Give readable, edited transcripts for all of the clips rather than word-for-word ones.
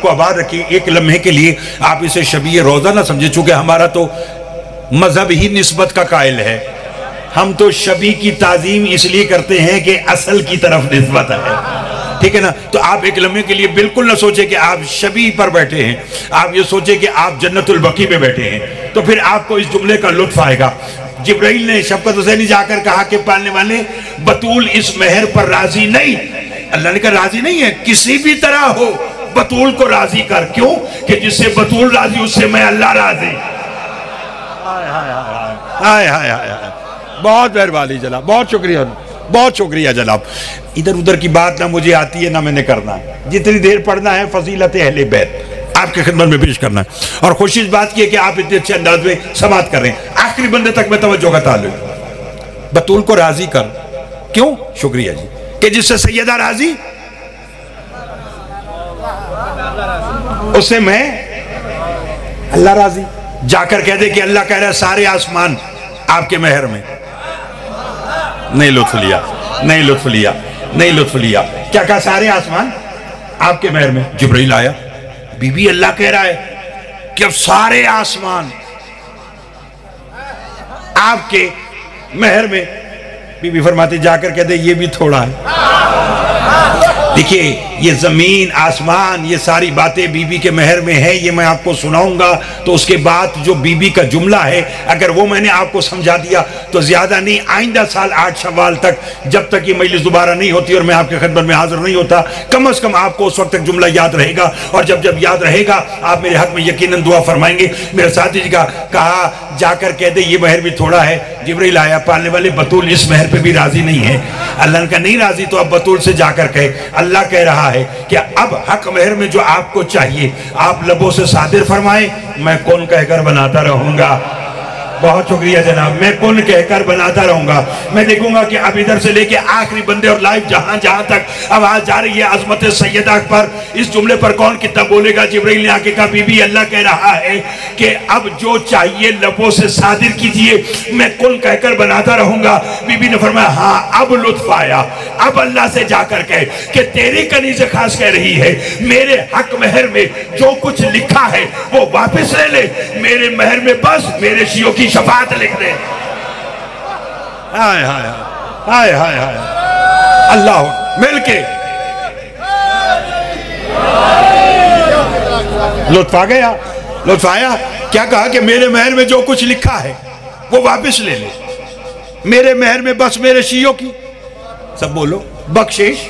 को आबाद रखिए। एक लम्हे के लिए आप इसे शबीह रोज़ा ना समझे, चूंकि हमारा तो मजहब ही निस्बत का कायल है। हम तो शबी की ताजीम इसलिए करते हैं कि असल की तरफ निस्बत है, ठीक है ना। तो आप एक लम्हे के लिए बिल्कुल ना सोचे कि आप शबी पर बैठे हैं, आप ये सोचे कि आप जन्नतुल बकी पे बैठे हैं, तो फिर आपको इस जुमले का लुत्फ आएगा। जिब्राइल ने शफकत हुसैनी जाकर कहा कि पालने वाले बतूल इस मेहर पर राजी नहीं। अल्लाह ने कहा राजी नहीं है, किसी भी तरह हो बतूल को राजी कर। क्यों? कि जिससे बतूल राजी उससे मैं अल्लाह राजी। हाय हाय हाय, बहुत मेहरबानी जनाब, बहुत शुक्रिया, बहुत शुक्रिया जनाब। इधर उधर की बात ना मुझे आती है ना मैंने करना है। जितनी देर पढ़ना है फजीलत अहले बैत आपके खिदमत में पेश करना है। और खुशी इस बात की है कि आप इतने अच्छे अंदाज में समात कर रहे हैं। आखिरी बंदे तक मैं तवज्जो का ताल्लुक, बतूल को राजी कर। क्यों? शुक्रिया जी, कि जिससे सैयदा राजी उससे मैं अल्लाह राजी। जाकर कह दे कि अल्लाह कह रहा है सारे आसमान आपके मेहर में। नहीं लुत्फ लिया, नहीं लुत्फ लिया, नहीं लुत्फ लिया। क्या कहा? सारे आसमान आपके मेहर में। जिब्राइल आया, बीबी अल्लाह कह रहा है कि अब सारे आसमान आपके मेहर में। बीबी फरमाती जाकर कह दे ये भी थोड़ा है। देखिए ये जमीन आसमान ये सारी बातें बीबी के मेहर में है, ये मैं आपको सुनाऊंगा। तो उसके बाद जो बीबी का जुमला है अगर वो मैंने आपको समझा दिया तो ज्यादा नहीं, आइंदा साल 8 शव्वाल तक जब तक ये मजलिस दोबारा नहीं होती और मैं आपके खिदमत में हाजिर नहीं होता, कम से कम आपको उस वक्त तक जुमला याद रहेगा। और जब जब याद रहेगा आप मेरे हक में यकीनन दुआ फरमाएंगे। मेरे साथी जी का कहा जाकर कह दे ये मेहर भी थोड़ा है। जिब्राइल आया, पालने वाले बतूल इस मेहर पे भी राजी नहीं है। अल्लाह का नहीं राजी तो अब बतूल से जाकर कहे अल्लाह कह रहा है कि अब हक मेहर में जो आपको चाहिए आप लबों से सादिर फरमाए, मैं कौन कहकर बनाता रहूंगा। बहुत शुक्रिया जनाब, मैं कौन कहकर बनाता रहूंगा। मैं देखूंगा कि अब इधर से लेके आखिरी बंदे और लाइव जहां जहां तक आवाज जा रही है अजमत सैयदा पर, इस जुमले पर कौन कितना बोलेगा। जिब्राइल ने आके कहा बीबी अल्लाह कह रहा है कि अब जो चाहिए लबों से सादिर कीजिए, मैं कौन कहकर बनाता रहूंगा। बीबी ने फरमाया हाँ अब लुत्फ आया। अब अल्लाह से जाकर कहे कि तेरी कनीज़ खास कह रही है मेरे हक मेहर में जो कुछ लिखा है वो वापस ले ले, मेरे मेहर में बस मेरे शियों की शफात लिख दे। हाय हाय हाय हाय हाय, अल्लाह मिलके लुत्फ आ गया, लुत्फ आया। क्या कहा कि मेरे मेहर में जो कुछ लिखा है वो वापस ले ले, मेरे मेहर में बस मेरे शियों की सब बोलो बख्शिश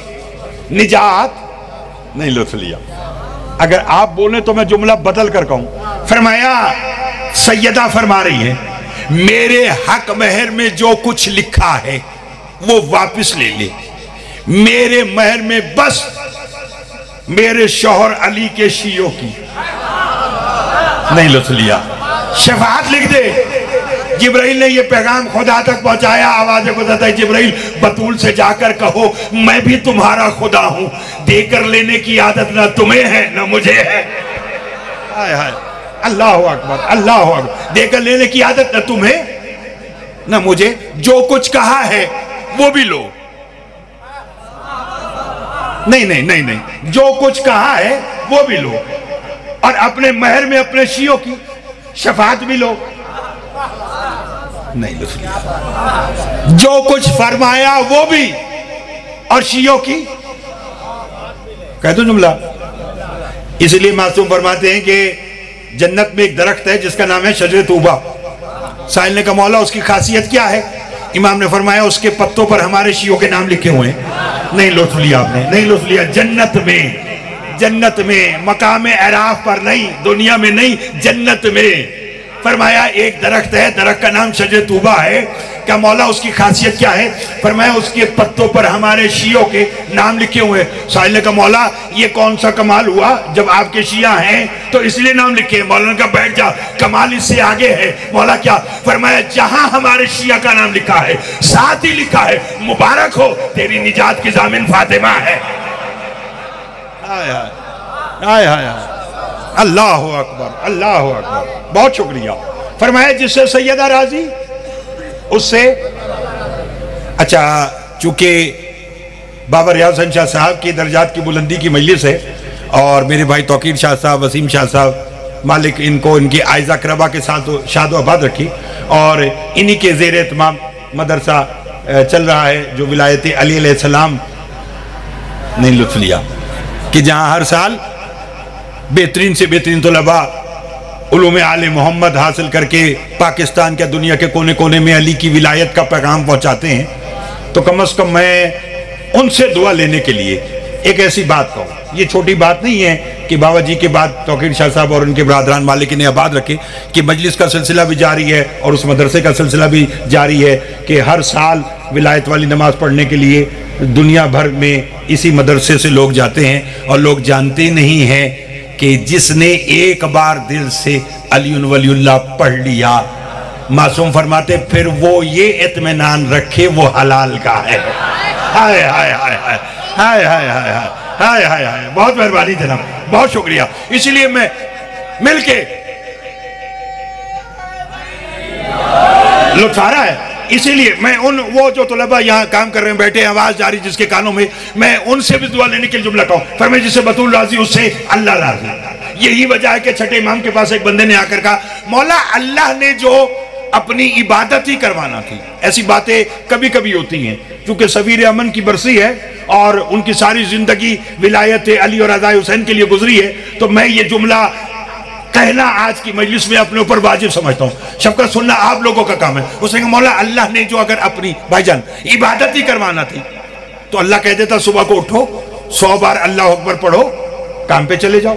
निजात। नहीं लुत्फ लिया। अगर आप बोले तो मैं जुमला बदल कर कहूं। फरमाया सैयदा फरमा रही है मेरे हक मेहर में जो कुछ लिखा है वो वापस ले ले, मेरे मेहर में बस मेरे शौहर अली के शियों की। नहीं लुत्फ लिया। शफाअत लिख दे। जिब्राइल ने ये पैगाम खुदा तक पहुंचाया। आवाज खुदा तक जिब्राइल बतूल से जाकर कहो मैं भी तुम्हारा खुदा हूं, देकर लेने की आदत ना तुम्हें है ना मुझे है। हाय हाय, अल्लाह अकबर, अल्लाह अकबर। देकर लेने की आदत ना तुम्हें ना मुझे, जो कुछ कहा है वो भी लो। नहीं नहीं नहीं नहीं, जो कुछ कहा है वो भी लो और अपने महर में अपने शियों की शफात भी लो। नहीं लुत्फ लिया। जो कुछ फरमाया वो भी और शियों की कह दो जुमला। इसलिए मासूम फरमाते हैं कि जन्नत में एक दरख्त है जिसका नाम है शजरे तूबा। साहिल ने कहा मौला उसकी खासियत क्या है? इमाम ने फरमाया उसके पत्तों पर हमारे शियों के नाम लिखे हुए हैं। नहीं लुत्फ लिया आपने, नहीं लुत्फ लिया। जन्नत में, जन्नत में, मकाम एराफ पर नहीं, दुनिया में नहीं, जन्नत में। फरमाया एक दरख्त है, दरख्त का नाम शजरे तूबा है। क्या मौला उसकी खासियत क्या है? फरमाया उसके पत्तों पर हमारे शियों के नाम लिखे हुए। साहिल ने कहा मौला ये कौन सा कमाल हुआ, जब आपके शिया हैं तो इसलिए नाम लिखे। मौलाना का बैठ जा, कमाल इससे आगे है। मौला क्या? फरमाया जहां हमारे शिया का नाम लिखा है साथ ही लिखा है मुबारक हो तेरी निजात की जामिन फातिमा है। हाय हाय हाय हाय, अल्लाह अकबर, अल्लाह अकबर। बहुत शुक्रिया। फरमाया जिससे सैयदा राजी उससे। अच्छा, चूंकि बाबा रियाज शाह साहब की दर्जात की बुलंदी की मजलिस है और मेरे भाई तौकीर शाह साहब, वसीम शाह साहब, मालिक इनको इनकी आयजा करबा के साथ शादो आबाद रखी। और इन्हीं के ज़ेर एहतमाम मदरसा चल रहा है जो विलायत अली अलैहिस्सलाम ने लुत्फ लिया, कि जहाँ हर साल बेहतरीन से बेहतरीन तलबा उलूम आले मोहम्मद हासिल करके पाकिस्तान के दुनिया के कोने कोने में अली की विलायत का पैगाम पहुँचाते हैं। तो कम अज़ कम मैं उनसे दुआ लेने के लिए एक ऐसी बात कहूँ, ये छोटी बात नहीं है कि बाबा जी के बाद तौकीर शाह साहब और उनके बरादरान मालिक ने आबाद रखे, कि मजलिस का सिलसिला भी जारी है और उस मदरसे का सिलसिला भी जारी है कि हर साल विलायत वाली नमाज पढ़ने के लिए दुनिया भर में इसी मदरसे से लोग जाते हैं। और लोग जानते नहीं हैं कि जिसने एक बार दिल से अली वलीउल्लाह पढ़ लिया, मासूम फरमाते फिर वो ये इत्मीनान रखे वो हलाल का है। हाय हाय हाय हाय हाय हाय हाय हाय हाय हाय, बहुत मेहरबानी जनाब, बहुत शुक्रिया। इसीलिए मैं मिलके लुत्फ आ रहा है, इसीलिए मैं उन वो जो तलबा यहाँ काम कर रहे हैं बैठे, आवाज जारी जिसके कानों में, मैं उनसे भी दुआ लेने के लिए जुमला कहूँ, पर मैं जिसे बतूल राजी उससे अल्लाह राजी। यही वजह है कि छठे इमाम के पास एक बंदे ने आकर कहा, मौला अल्लाह ने जो अपनी इबादत ही करवाना थी। ऐसी बातें कभी कभी होती हैं, क्योंकि सवीर अमन की बरसी है और उनकी सारी जिंदगी विलायत अली और रज़ा हुसैन के लिए गुजरी है, तो मैं ये जुमला कहना आज की मजलिस में अपने ऊपर वाजिब समझता हूँ। शफ़क़त सुनना आप लोगों का काम है। उसने कहा मौला अल्लाह ने जो अगर अपनी भाईजान इबादत ही करवाना थी तो अल्लाह कह देता सुबह को उठो 100 बार अल्लाह अकबर पढ़ो, काम पे चले जाओ।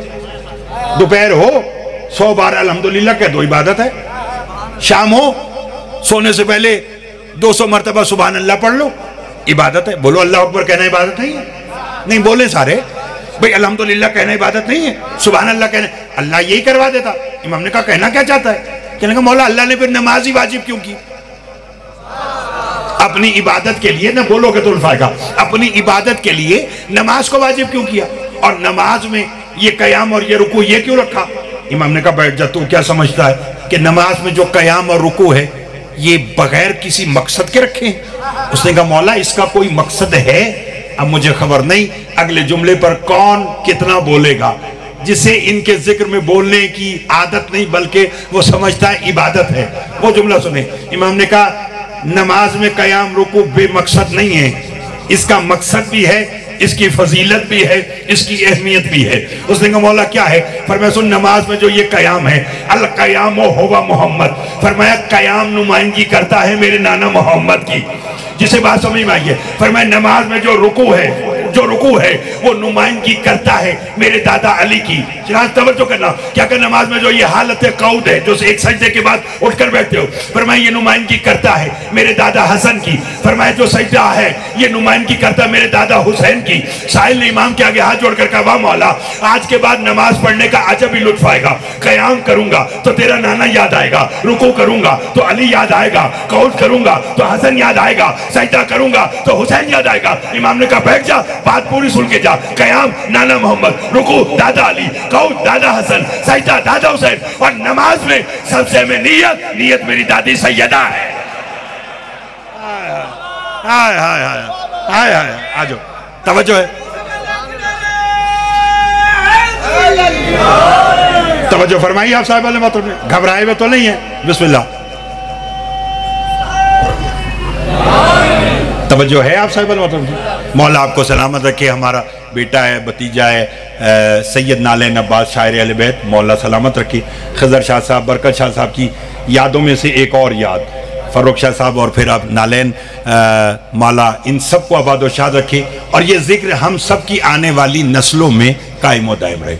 दोपहर हो 100 बार अल्हम्दुलिल्लाह कह दो, इबादत है। शाम हो सोने से पहले 200 मरतबा सुभान अल्लाह पढ़ लो, इबादत है। बोलो अल्लाह अकबर कहना इबादत नहीं है? नहीं बोले सारे भाई, अल्हम्दुलिल्लाह कहना इबादत नहीं है, सुभान अल्लाह कहना, अल्लाह यही करवा देता। इमाम ने कहा कहना क्या चाहता है? कहने का मौला अल्लाह ने फिर नमाज ही वाजिब क्यों की? अपनी इबादत के लिए, ना बोलोगे तो उल्फाएगा, अपनी इबादत के लिए नमाज को वाजिब क्यों किया? और नमाज में ये कयाम और ये रुकू ये क्यों रखा? इमाम ने कहा बैठ जा, तू क्या समझता है कि नमाज में जो कयाम और रुकू है ये बगैर किसी मकसद के रखे हैं? उसने कहा मौला इसका कोई मकसद है, अब मुझे खबर नहीं अगले जुमले पर कौन कितना बोलेगा, जिसे इनके जिक्र में बोलने की आदत नहीं बल्कि वो समझता है इबादत है। वो जुमला सुने, इमाम ने कहा नमाज में कयाम रुकू बेमकसद नहीं है, इसका मकसद भी है, इसकी फजीलत भी है, इसकी अहमियत भी है। उसने कहा मौला क्या है? फरमाया सुन, नमाज में जो ये कयाम है, अल कयाम होवा मोहम्मद, फरमाया कयाम नुमाइंदगी करता है मेरे नाना मोहम्मद की। जिसे बात समझ में आई है, फरमाया नमाज में जो रुकू है वो नुमाइंदगी करता है मेरे दादा अली की। जनाब तवज्जो करना, क्या कर नमाज में जो ये हालत कऊद है, जो एक सजदे के बाद उठकर बैठते हो, फरमाया ये नुमाइंदगी करता है मेरे दादा हसन की। फरमाया जो सजदा है ये नुमाइंदगी करता है मेरे दादा हुसैन की। साहिल ने इमाम के आगे हाथ जोड़कर कहा वाह मौला, आज के बाद नमाज पढ़ने का अजब ही लुत्फ आएगा। कयाम करूंगा तो तेरा नाना याद आएगा, रुकू करूंगा तो अली याद आएगा, कऊद करूंगा तो हसन याद आएगा, सजदा करूंगा तो हुसैन याद आएगा। इमाम ने कहा बैठ जा, बात पूरी सुन के जा। कयाम नाना मोहम्मद, रुकू दादा अली, कऊद दादा हसन, सजदा दादा हुसैन, और नमाज में सबसे में नियत मेरी दादी सैयदा है। हाय हाय हाय हाय हाय, आ जाओ, तवज्जो है, तवज्जो फरमाइए आप साहिब वाले मोहतरम ने, घबराए हुए तो नहीं है। बिस्मिल्लाह, तवज्जो है आप साहिब वाले मोहतरम की। मौला आपको सलामत रखे। हमारा बेटा है, भतीजा है, सैयद नालैन अब्बास शायर अहले बैत, मौला सलामत रखे। खजर शाह साहब, बरकत शाह साहब की यादों में से एक और याद, फर्रुख शाह साहब और फिर आप नालैन, मौला इन सबको आबाद व शाद रखे और ये जिक्र हम सब की आने वाली नस्लों में कायम व दायम रहे।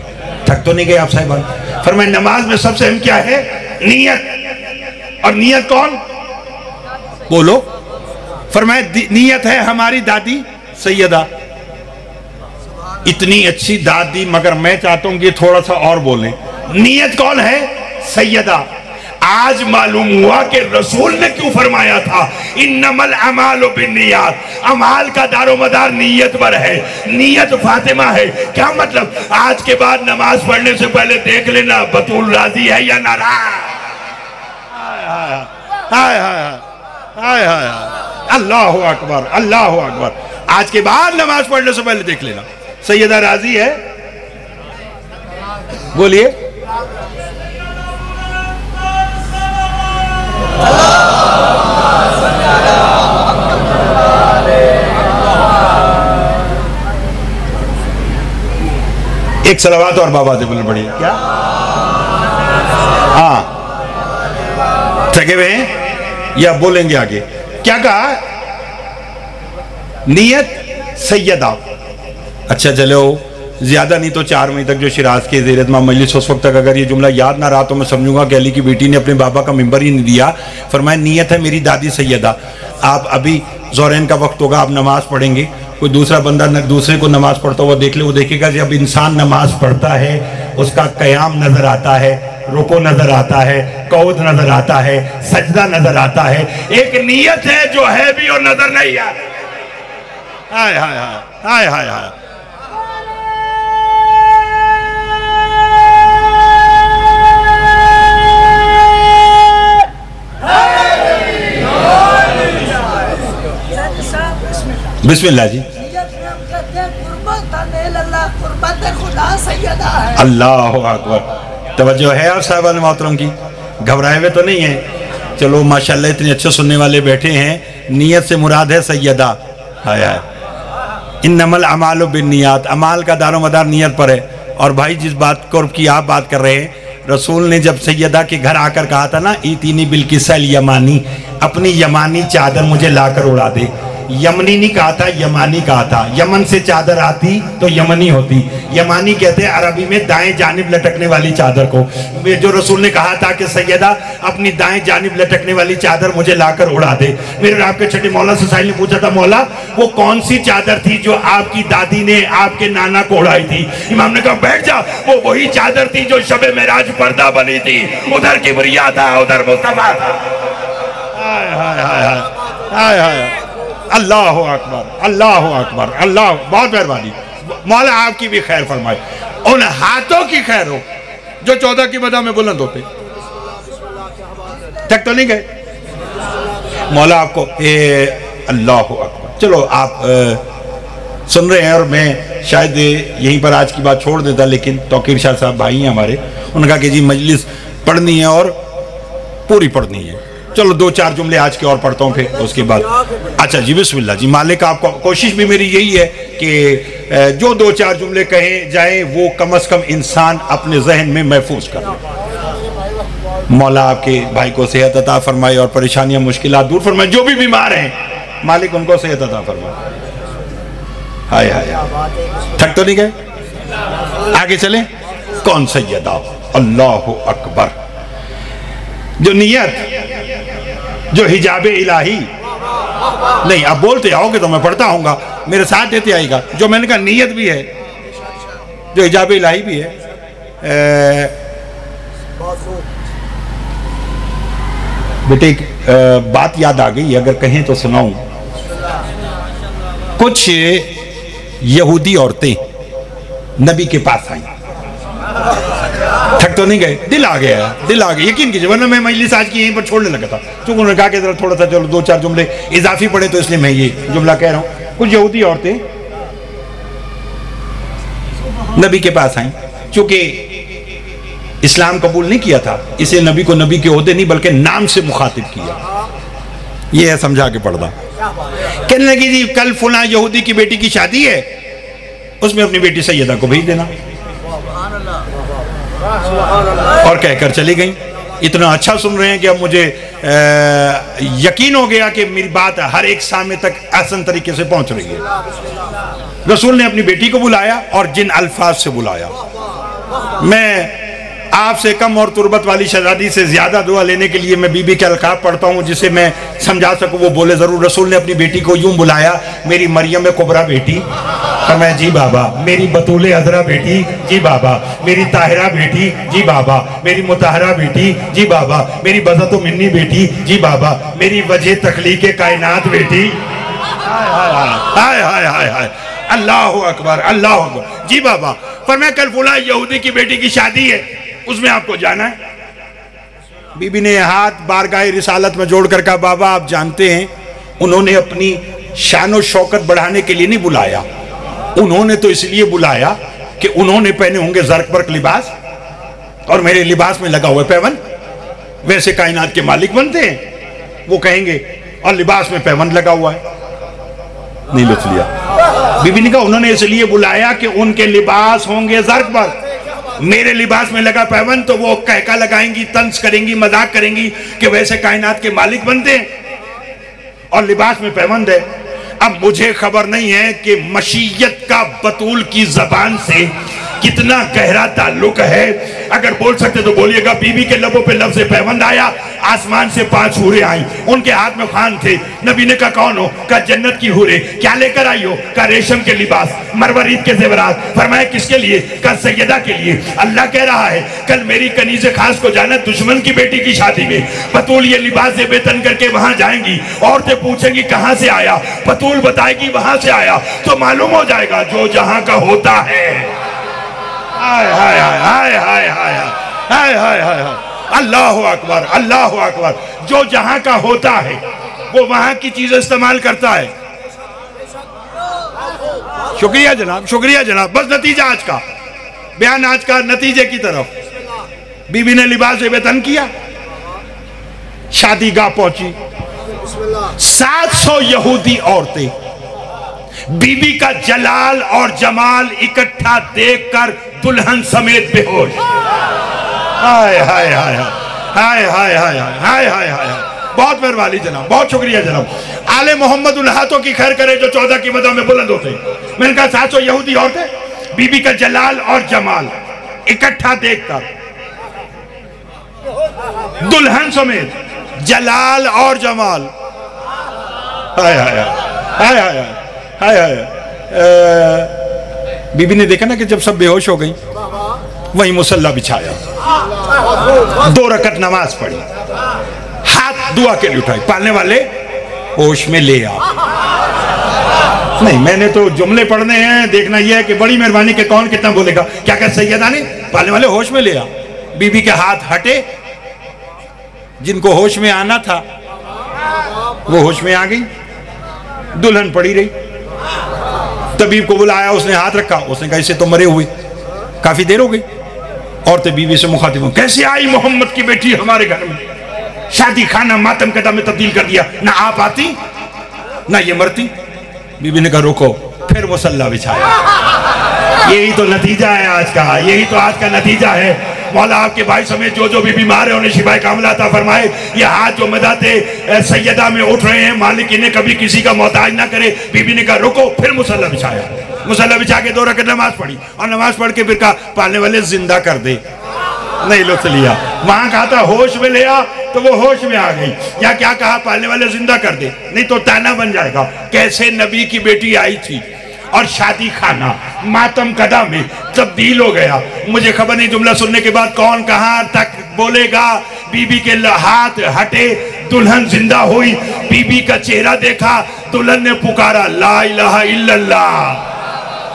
थक तो नहीं गए आप साहिबान? फरमाए नमाज में सबसे अहम क्या है? नियत। और नियत कौन? बोलो। फरमाए नियत है हमारी दादी सैयदा। इतनी अच्छी दादी, मगर मैं चाहता हूं कि थोड़ा सा और बोलें। नियत कौन है? सैयदा। आज मालूम हुआ कि रसूल ने क्यों फरमाया था इन्नमल अमालु बिन्नियात, अमाल का दारोमदार नीयत पर है। नीयत फातिमा है। क्या मतलब? आज के बाद नमाज पढ़ने से पहले देख लेना बतूल राजी है या नाराज। हाय हाय हाय हाय, अल्लाह अकबर, अल्लाह अकबर। आज के बाद नमाज पढ़ने से पहले देख लेना सैयदा राजी है बोलिए। एक सलावत और बाबा से बोलना पड़ेगा क्या? हाँ, थके हुए हैं या बोलेंगे आगे? क्या कहा? नियत सैयदा। अच्छा चलो, ज्यादा नहीं तो 4 मई तक जो शिराज के ज़ेर इत्माम मजलिस उस वक्त तक अगर ये जुमला याद ना रहा तो मैं समझूंगा कि अली की बेटी ने अपने बाबा का मिंबर ही नहीं दिया। फरमाया नियत है मेरी दादी सैयदा। आप अभी ज़ोहरैन का वक्त होगा, आप नमाज पढ़ेंगे, कोई दूसरा बंदा दूसरे को नमाज पढ़ता हुआ देख ले, वो देखेगा जब इंसान नमाज पढ़ता है उसका क़याम नजर आता है, रुको नजर आता है, कऊद नजर आता है, सजदा नजर आता है। एक नियत है जो है भी और नजर नहीं आता। हाय हाय हाय हाय हाय हाय। बिस्मिल्लाह जी। अल्लाह अकबर। तवज्जो है आप साहब मोहतरम की, घबराए हुए तो नहीं है? चलो माशाल्लाह इतने अच्छे सुनने वाले बैठे हैं। नियत से मुराद है सैयदा। हाय हाय। इन्नमल अमालु बिन्नियात, अमाल का दारोमदार नियत पर है। और भाई जिस बात को की आप बात कर रहे हैं, रसूल ने जब सैयदा के घर आकर कहा था ना, ईतीनी बिलकिसल यमानी, अपनी यमानी चादर मुझे लाकर उड़ा दे। यमनी नहीं कहा था, यमानी कहा था। यमन से चादर आती तो यमनी होती। यमानी कहते हैं अरबी में दाएं जानिब लटकने वाली चादर को। जो रसूल ने कहा था कि सैयदा अपनी दाएं जानिब लटकने वाली चादर मुझे लाकर उड़ा दे। मेरे आपके छठे मौला से साहिल ने पूछा था, मौला वो कौन सी चादर थी जो आपकी दादी ने आपके नाना को उड़ाई थी? इमाम ने कहा बैठ जा, वो वही चादर थी जो शबे मेराज पर्दा बनी थी। उधर किबरिया था, उधर मुस्तफा था। हाय हाय हाय हाय हाय। अल्लाह अकबर, अल्लाह अकबर, अल्लाह। बहुत मेहरबानी, मौला आपकी भी खैर फरमाए। उन हाथों की खैर हो जो 14 की मदा में बुलंद होते। तक तो नहीं गए मौला आपको? अल्लाह अकबर। चलो आप सुन रहे हैं और मैं शायद यहीं पर आज की बात छोड़ देता, लेकिन तौकीर शाह साहब भाई हैं हमारे, उन्होंने कहा कि जी मजलिस पढ़नी है और पूरी पढ़नी है। चलो 2-4 जुमले आज के और पढ़ता हूँ फिर उसके बाद। अच्छा जी, बिस्मिल्लाह जी। मालिक आपको, कोशिश भी मेरी यही है कि जो 2-4 जुमले कहे जाए वो कम से कम इंसान अपने जहन में महफूज कर। मौला आपके भाई को सेहत अता फरमाए और परेशानियां मुश्किलात दूर फरमाए। जो भी बीमार हैं मालिक उनको सेहत अता फरमाए। हाय हाय। थक तो नहीं गए? आगे चले। कौन सैयदा? अल्लाह अकबर। जो नियत, जो हिजाबे इलाही नहीं, अब बोलते आओगे तो मैं पढ़ता आऊंगा, मेरे साथ देते आएगा। जो मैंने कहा नियत भी है, जो हिजाबे इलाही भी है। बेटे बात याद आ गई, अगर कहें तो सुनाऊं। कुछ यहूदी औरतें नबी के पास आई। थक तो नहीं गए? दिल आ गया, दिल आ गया, यकीन कीजिए, वरना मैं मजलिस आज की यहीं पर छोड़ने लगा था। क्योंकि उन्होंने कहा कि थोड़ा सा चलो 2-4 जुमले इजाफी पड़े, तो इसलिए मैं ये जुमला कह रहा हूं। कुछ यहूदी औरतें नबी के पास आई। चूंकि इस्लाम कबूल नहीं किया था, इसे नबी को नबी के ओहदे नहीं बल्कि नाम से मुखातिब किया। ये है समझा के पढ़ना। कहने लगी जी कल फुला यहूदी की बेटी की शादी है, उसमें अपनी बेटी सैयदा को भेज देना। और कहकर चली गई। इतना अच्छा सुन रहे हैं कि अब मुझे यकीन हो गया कि मेरी बात हर एक सामने तक आसान तरीके से पहुंच रही है। रसूल ने अपनी बेटी को बुलाया और जिन अल्फाज से बुलाया, मैं आपसे कम और तुरबत वाली शहजादी से ज्यादा दुआ लेने के लिए मैं बीबी के अलकाब पढ़ता हूँ जिसे मैं समझा सकूँ, वो बोले जरूर। रसूल ने अपनी बेटी को यूं बुलाया, मेरी मरियम कुबरा बेटी, मैं जी बाबा। मेरी बतूले अजरा बेटी, जी बाबा। मेरी ताहिरा बेटी, जी बाबा। मेरी मुताहरा बेटी, जी बाबा। मेरी बज़त मिन्नी बेटी, जी बाबा। मेरी वजह तखलीके कायनात बेटी। हाय हाय हाय हाय। अल्लाह अकबर, अल्लाह अकबर। जी बाबा। पर मैं कल फुला यहूदी की बेटी की शादी है, उसमें आपको जाना है। बीबी ने हाथ बारगाह रिसालत में जोड़कर कहा, बाबा आप जानते हैं उन्होंने अपनी शान और शौकत बढ़ाने के लिए नहीं बुलाया, उन्होंने तो इसलिए बुलाया कि उन्होंने पहने होंगे जर्क बर्क लिबास, और मेरे लिबास में लगा हुआ पैबंद, वैसे कायनात के मालिक बनते हैं वो कहेंगे, और लिबास में पैबंद लगा हुआ है। नहीं लुत्फ लिया। बीबी ने कहा उन्होंने इसलिए बुलाया कि उनके लिबास होंगे ज़र्क पर, मेरे लिबास में लगा पैबंद तो वो कहका लगाएंगी, तंज करेंगी, मजाक करेंगी कि वैसे कायनात के मालिक बनते हैं और लिबास में पैबंद है। अब मुझे खबर नहीं है कि मशीयत का बतूल की जबान से कितना गहरा ताल्लुक है। अगर बोल सकते तो बोलिएगा। बीबी के लबों पे लफ्ज़ पैबंद आया, आसमान से 5 हूरें आई, उनके हाथ में खान थे। नबी ने कहा कौन हो? कहा जन्नत की हूरें। क्या लेकर आई हो? कहा रेशम के लिबास, मरवरीद के जेवरात। फरमाया किसके लिए? कहा सैयदा के लिए। अल्लाह कह रहा है कल मेरी कनीज़े खास को जाना दुश्मन की बेटी की शादी में, बतूल ये लिबास से बेतन करके वहां जाएंगी, औरतें पूछेंगी कहां से आया, बतूल बताएगी वहां से आया, तो मालूम हो जाएगा जो जहां का होता है। हाय हाय हाय हाय हाय हाय हाय हाय, अल्लाह अकबर, अल्लाह अकबर। जो जहां का होता है वो वहां की चीज इस्तेमाल करता है। शुक्रिया जनाब, शुक्रिया जनाब। बस नतीजा आज का बयान, आज का नतीजे की तरफ। बीबी ने लिबास बेतन किया, शादी गाह पहुंची। 700 यहूदी औरतें बीबी का जलाल और जमाल इकट्ठा देखकर दुल्हन समेत बेहोश। हाय हाय हाय हाय हाय हाय हाय हाय हाय। बहुत मेहरबानी जनाब, बहुत शुक्रिया जनाब। आले मोहम्मद उन हाथों की खैर करे जो 14 की मदद में बुलंद होते। मैंने कहा 700 यहूदी औरतें बीबी का जलाल और जमाल इकट्ठा देखकर दुल्हन समेत, जलाल और जमाल। हाय हाय हाय हाय हाय हाय। बीबी ने देखा ना कि जब सब बेहोश हो गई, वहीं मुसल्ला बिछाया, 2 रकत नमाज पढ़ी, हाथ दुआ के लिए उठाई, पालने वाले होश में ले आ। नहीं, मैंने तो जुमले पढ़ने हैं, देखना यह है कि बड़ी मेहरबानी के कौन कितना बोलेगा। क्या कह सैयदा ने? पालने वाले होश में ले आ। बीबी के हाथ हटे, जिनको होश में आना था वो होश में आ गई, दुल्हन पड़ी रही। तबीब को बुलाया, उसने हाथ रखा, उसने कहा इसे तो मरे हुए काफी देर हो गई। औरतें बीवी से मुखातिब हो, कैसे आई मोहम्मद की बेटी हमारे घर में? शादी खाना मातम कदम में तब्दील कर दिया, ना आप आती ना ये मरती। बीवी ने कहा रोको, फिर मुसल्ला बिछाया। यही तो नतीजा है आज का, यही तो आज का नतीजा है। मौला आपके भाई समेत जो जो भी बीमार है उन्हें शिफाए कामिला अता फरमाए। ये हाथ जो मदाते सैयदा में उठ रहे हैं, मालिक इन्हें कभी किसी का मोहताज ना करे। बीबी ने कहा रुको, फिर मुसल्ला बिछाया। मुसल्ला बिछा के 2 रकत नमाज पढ़ी, और नमाज पढ़ के फिर कहा पालने वाले जिंदा कर दे। नहीं लुत्फ लिया। वहां कहा था होश में ले आ, तो वो होश में आ गई। या क्या कहा? पालने वाले जिंदा कर दे, नहीं तो ताना बन जाएगा। कैसे नबी की बेटी आई थी और शादी खाना मातम कदा में तब्दील हो गया। मुझे खबर नहीं जुमला सुनने के बाद कौन कहां तक बोलेगा। बीबी के हाथ हटे, दुल्हन जिंदा हुई, बीबी का चेहरा देखा, दुल्हन ने पुकारा ला इलाहा इल्लल्लाह।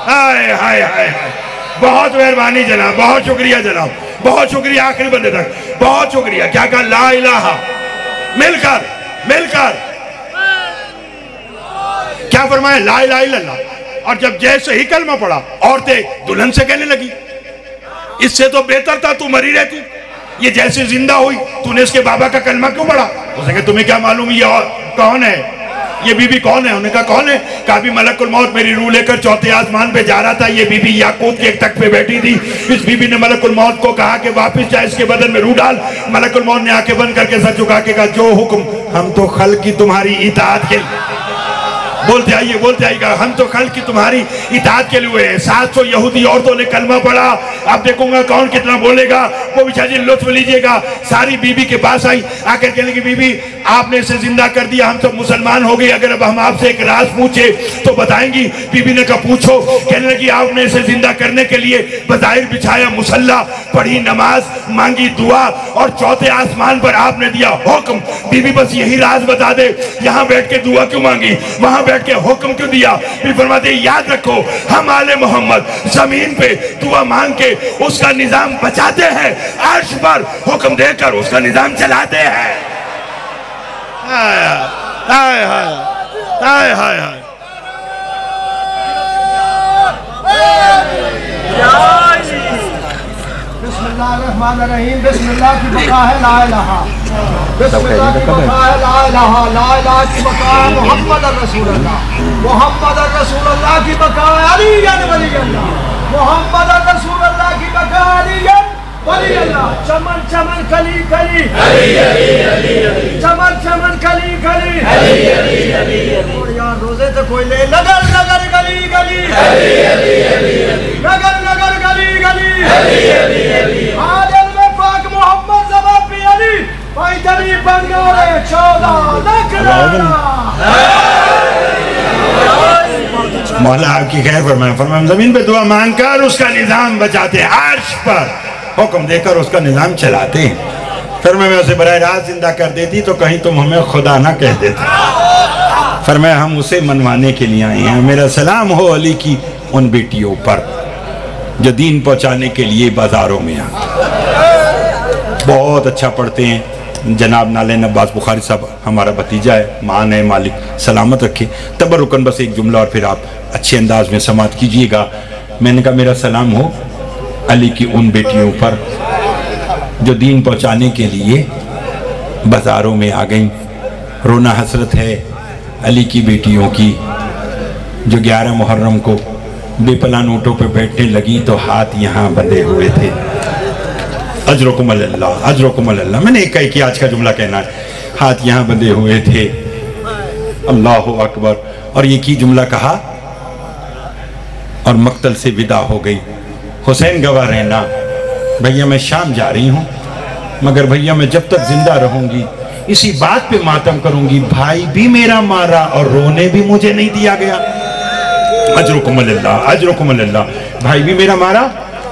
हाय हाय हाय हाय। बहुत मेहरबानी जनाब, बहुत शुक्रिया जनाब, बहुत शुक्रिया। आखिरी बंदे तक बहुत शुक्रिया। क्या कहा? ला इलाहा। मिलकर मिलकर क्या फरमाया? ला इलाहा इल्लल्लाह। और जब जैसे ही कलमा पड़ा, औरतें दुल्हन से कहने लगी इससे तो बेहतर था तू मरी रहती, ये जैसे जिंदा हुई तूने इसके बाबा का कलमा क्यों पढ़ा? उसने कहा तुम्हें क्या मालूम ये कौन है, ये बीबी कौन है? उन्होंने कहा कौन है? कहा भी मलकुल मौत मेरी रूह लेकर 4थे आसमान पे जा रहा था। ये बीबी याकूत के एक तख्त पे बैठी थी। इस बीबी ने मलकुल मौत को कहा कि वापस जा, इसके बदन में रूह डाल। मलकुल मौत ने आंखें बंद करके सर झुका के कहा जो हुक्म, हम तो खल की तुम्हारी इताअत के बोलते आइए, बोलते आइएगा, हम तो खल की तुम्हारी इताअत के लिए हुए हैं। 700 यहूदी औरतों ने कलमा पढ़ा। अब देखूंगा कौन कितना बोलेगा। वो बिचारी लुत्फ लीजिएगा। सारी बीबी के पास आई, आकर कहने की बीबी आपने इसे जिंदा कर दिया, हम सब मुसलमान हो गए, अगर अब हम आपसे एक राज पूछे तो बताएंगी? बीबी ने कहा पूछो। कहने लगी आपने इसे जिंदा करने के लिए बज़ाहिर बिछाया मुसल्ला, पढ़ी नमाज, मांगी दुआ, और 4थे आसमान पर आपने दिया हुक्म। बीबी बस यही राज बता दे, यहाँ बैठ के दुआ क्यों मांगी, वहां बैठ के हुक्म क्यों दिया? फिर फरमाते याद रखो हम आले मोहम्मद जमीन पे दुआ मांग के उसका निजाम बचाते हैं, अर्श पर हुक्म देकर उसका निजाम चलाते हैं। हाय हाय हाय हाय हाय। बिस्मिल्लाहिर्रहमानिर्रहीम। बिस्मिल्लाह की बका है ला इलाहा, बिस्मिल्लाह की बका है ला इलाहा, ला इलाहा की बका है मुहम्मद रसूलुल्लाह, मुहम्मद रसूलुल्लाह की बका है अली वली अल्लाह, मुहम्मद रसूलुल्लाह की बका अली वली अल्लाह। चमन चमन कली कली अली अली अली अली, चमन चमन कली कली अली अली अली अली। और यार रोजे तो कोई ले नगर नगर गली गली अली अली अली अली, नगर नगर गली गली अली अली अली। आदम में पाक मोहम्मद ज़बा पे अली पैदली बंगाले 14 लाख मौला आपकी खैर फरमाए। फरमाए जमीन पे दुआ मांगकर उसका निजाम बचाते, अर्श पर हुक्म देकर उसका निजाम चलाते हैं। फिर मैं उसे बराह रास्त जिंदा कर देती तो कहीं तुम हमें खुदा ना कह देते। फरमाया हम उसे मनवाने के लिए आए हैं। मेरा सलाम हो अली की उन बेटियों पर जो दीन पहुंचाने के लिए बाजारों में आते। बहुत अच्छा पढ़ते हैं जनाब नाले अब्बास बुखारी साहब, हमारा भतीजा है, मान है, मालिक सलामत रखे। तबरुकन बस एक जुमला और फिर आप अच्छे अंदाज में समात कीजिएगा। मैंने कहा मेरा सलाम हो अली की उन बेटियों पर जो दीन पहुंचाने के लिए बाजारों में आ गई। रोना हसरत है अली की बेटियों की जो 11 मुहर्रम को बेपला नोटों पे बैठने लगी तो हाथ यहाँ बंधे हुए थे। अजरकुम अल्लाह, अजरकुम अल्लाह। मैंने एक कही कि आज का जुमला कहना है, हाथ यहाँ बंधे हुए थे। अल्लाह अकबर। और ये की जुमला कहा और मक्तल से विदा हो गई। हुसैन गवाह रहना भैया मैं शाम जा रही हूँ, मगर भैया मैं जब तक जिंदा रहूंगी इसी बात पे मातम करूंगी, भाई भी मेरा मारा और रोने भी मुझे नहीं दिया गया। अजरुकुम अल्लाह, अजरुकुम अल्लाह। भाई भी मेरा मारा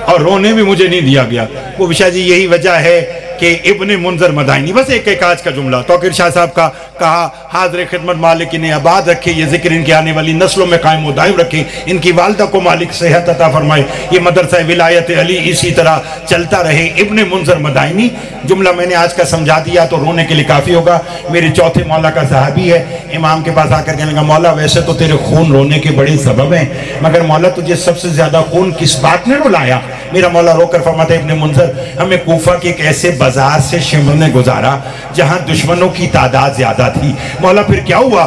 और रोने भी मुझे नहीं दिया गया। वो विशा जी यही वजह है कि इब्ने मुंजर मदाइनी, बस एक आज का जुमला तौकीर शाह साहब का कहा, हाज़िर खिदमत मालिक इन्हें आबाद रखे, ये जिक्र इनके आने वाली नस्लों में कायम व दायम रखे, इनकी वालदा को मालिक सेहत अता फरमाए, ये मदरसा विलायत अली इसी तरह चलता रहे। इब्ने मुंजर मदाइनी जुमला मैंने आज का समझा दिया तो रोने के लिए काफ़ी होगा। मेरे चौथे मौला का सहाबी है, इमाम के पास आकर कहने लगा मौला वैसे तो तेरे खून रोने के बड़े सबब हैं, मगर मौला तुझे सबसे ज़्यादा खून किस बात ने रुलाया? मेरा मौला रोकर फरमाते इब्ने मुंजर हमें कूफा के एक ऐसे बाजार से शिमर ने गुजारा जहां दुश्मनों की तादाद ज्यादा थी। मौला फिर क्या हुआ?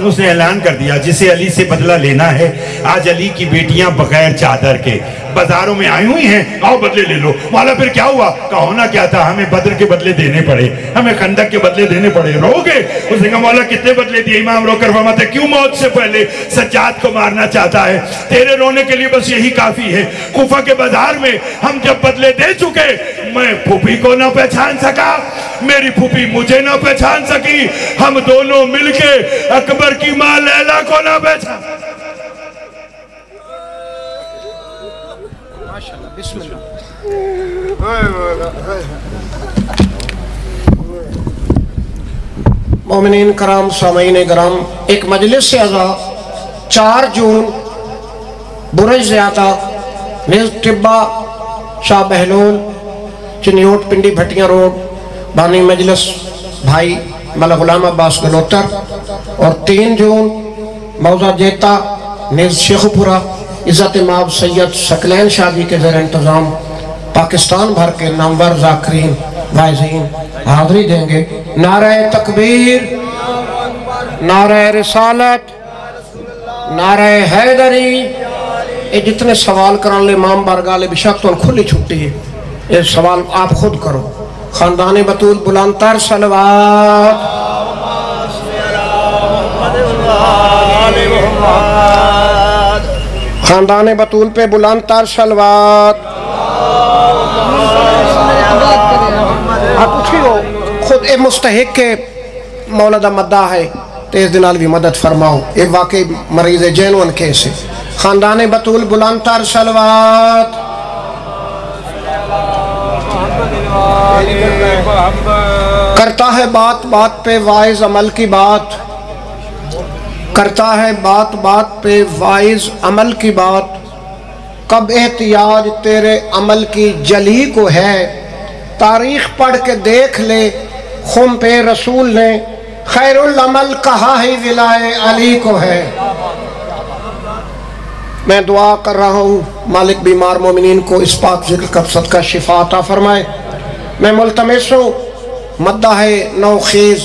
उसने ऐलान कर दिया जिसे अली से बदला लेना है, आज अली की बेटियां बगैर चादर के बाजारों में आई हुई हैं, आओ बदले ले लो। मौला फिर क्या हुआ? का होना क्या था? हमें बद्र के बदले देने पड़े, हमें खंदक के बदले देने पड़े। रोगे? उसने कहा मौला कितने बदले दिए? इमाम रोकर फरमाते क्यों मौत से पहले सज्जाद को मारना चाहता है? तेरे रोने के लिए बस यही काफी है। कूफा के बाजार में हम जब बदले दे चुके, मैं फूफी को ना पहचान सका, मेरी फूफी मुझे ना पहचान सकी, हम दोनों मिलके अकबर की मां लैला को ना पहचान। मोमिनीन कराम, सामीन कराम, एक मजलिस से अज़ा 4 जून बुरज ज़्यादा निज़ टिब्बा शाह बहलोल चिन्योट पिंडी भटिया रोड, बानी मजलिस भाई मौला गुलाम अब्बास गलोतर, और 3 जून मौजा जेता निज़ शेखपुरा इज़्ज़त माब सैयद सकलैन शादी के ज़र इंतज़ाम पाकिस्तान भर के नामवर ज़ाकिरीन वाइज़ीन हाज़री देंगे। नारे तकबीर, नारे रिसालत, नारे हैदरी। ये जितने सवाल कराने इमाम बारगाह बेशक तो खुली छुट्टी है, ये सवाल आप खुद करो। खानदान बतूल बुलंदतर सलवात, खानदान बतूल पे बुलंदतर सलवात। आप पूछियो खुद ए मुस्तहिक के मौला दा मद्दा है तो इस दिन भी मदद फरमाओ। ये वाकई मरीज जैनवन केस है। खानदान बतूल बुलंदतर सलवात। करता है बात बात पे वाइज अमल की बात, करता है बात बात पे वाइज अमल की बात। कब एहतियाज तेरे अमल की जली को है, तारीख पढ़ के देख ले खुम पे रसूल ने खैरुल अमल कहा ही विलाए अली को है। मैं दुआ कर रहा हूँ मालिक बीमार मोमिनीन को इस पाक ज़िक्र का सदका शिफा अता फरमाए। मैं मुल्तमिस हूँ मद्दा है नौखेज़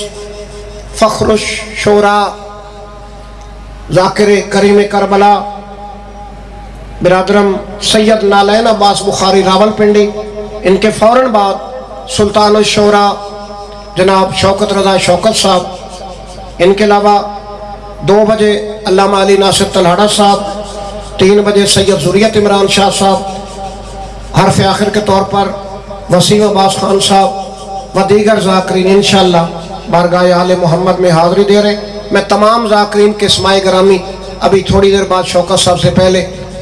फ़ख्रुश शोरा ज़ाकिर करीम करबला बिरादरम सैयद नालैन अब्बास बुखारी रावलपिंडी, इनके फ़ौरन बाद सुल्तान शोरा जनाब शौकत रज़ा शौकत साहब, इनके अलावा 2 बजे अल्लामा अली नासिर तलहाड़ा साहब, 3 बजे सैयद ज़ुरियत इमरान शाह साहब, हरफ आखिर के तौर पर वसीम अब्बास खान साहब व दीगर ज़ाकिरीन इंशाअल्लाह बारगाह आले मोहम्मद में हाज़री दे रहे। मैं तमाम ज़ाकिरीन के इस्माए ग्रामी अभी थोड़ी देर बाद शौकत साहब से पहले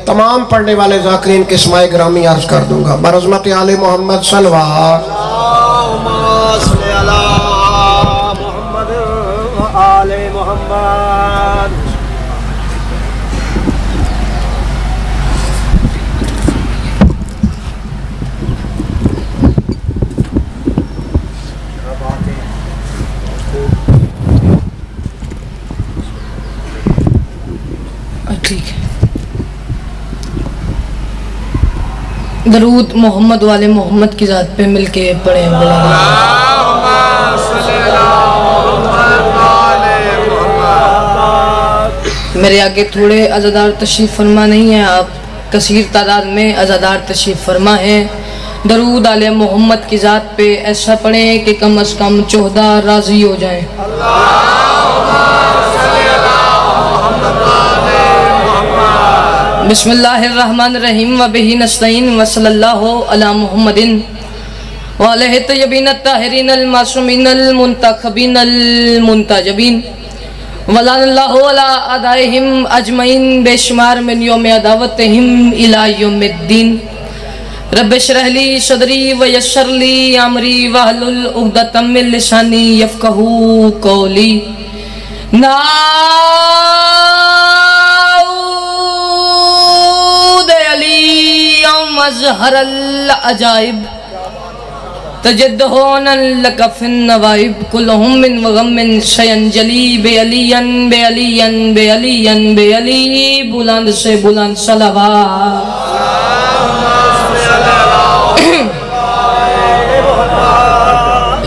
तमाम पढ़ने वाले ज़ाकिरीन के इस्माए ग्रामी अर्ज़ कर दूँगा। बरज़मत आले मोहम्मद सल्लल्लाहु अलैहि मोहम्मद। ठीक है। दरूद मोहम्मद वाले मोहम्मद की ज़ात पे मिलके पढ़े। मेरे आगे थोड़े अज़ादार तशरीफ़ फरमा नहीं है, आप कसीर तादाद में अज़ादार तशरीफ़ फरमा है। दरूद आले मोहम्मद की ज़ात पे ऐसा पढ़ें कि कम अज़ कम 14 राज़ी हो जाएं। बिस्मिल्लाहिर्रहमानिर्रहीम व बिही नस्तईन व सल्लल्लाहु अला मुहम्मदिन व अलैहि तय्यबीन अत्ताहिरीन अल मासूमीन अल मुंतखबीन अल मुंतजबीन वल्लल्लाहु अला अदाइहिम अजमईन बेशुमार मिन यौम अदावतिहिम इला यौमिद्दीन। रब्बि इश्रह ली सदरी व यस्सिर ली अमरी वहलुल उक़दतम मिन लिसानी यफ़क़हू क़ौली। मज़हरल अजाइब तजद्दुहुन लक फिन नवाइब कुल्लुहुम मिन वगम्मिन शयन जली बेअलियन बेअलियन बेअलियन बेअली। बुलंद से बुलंद सलावत।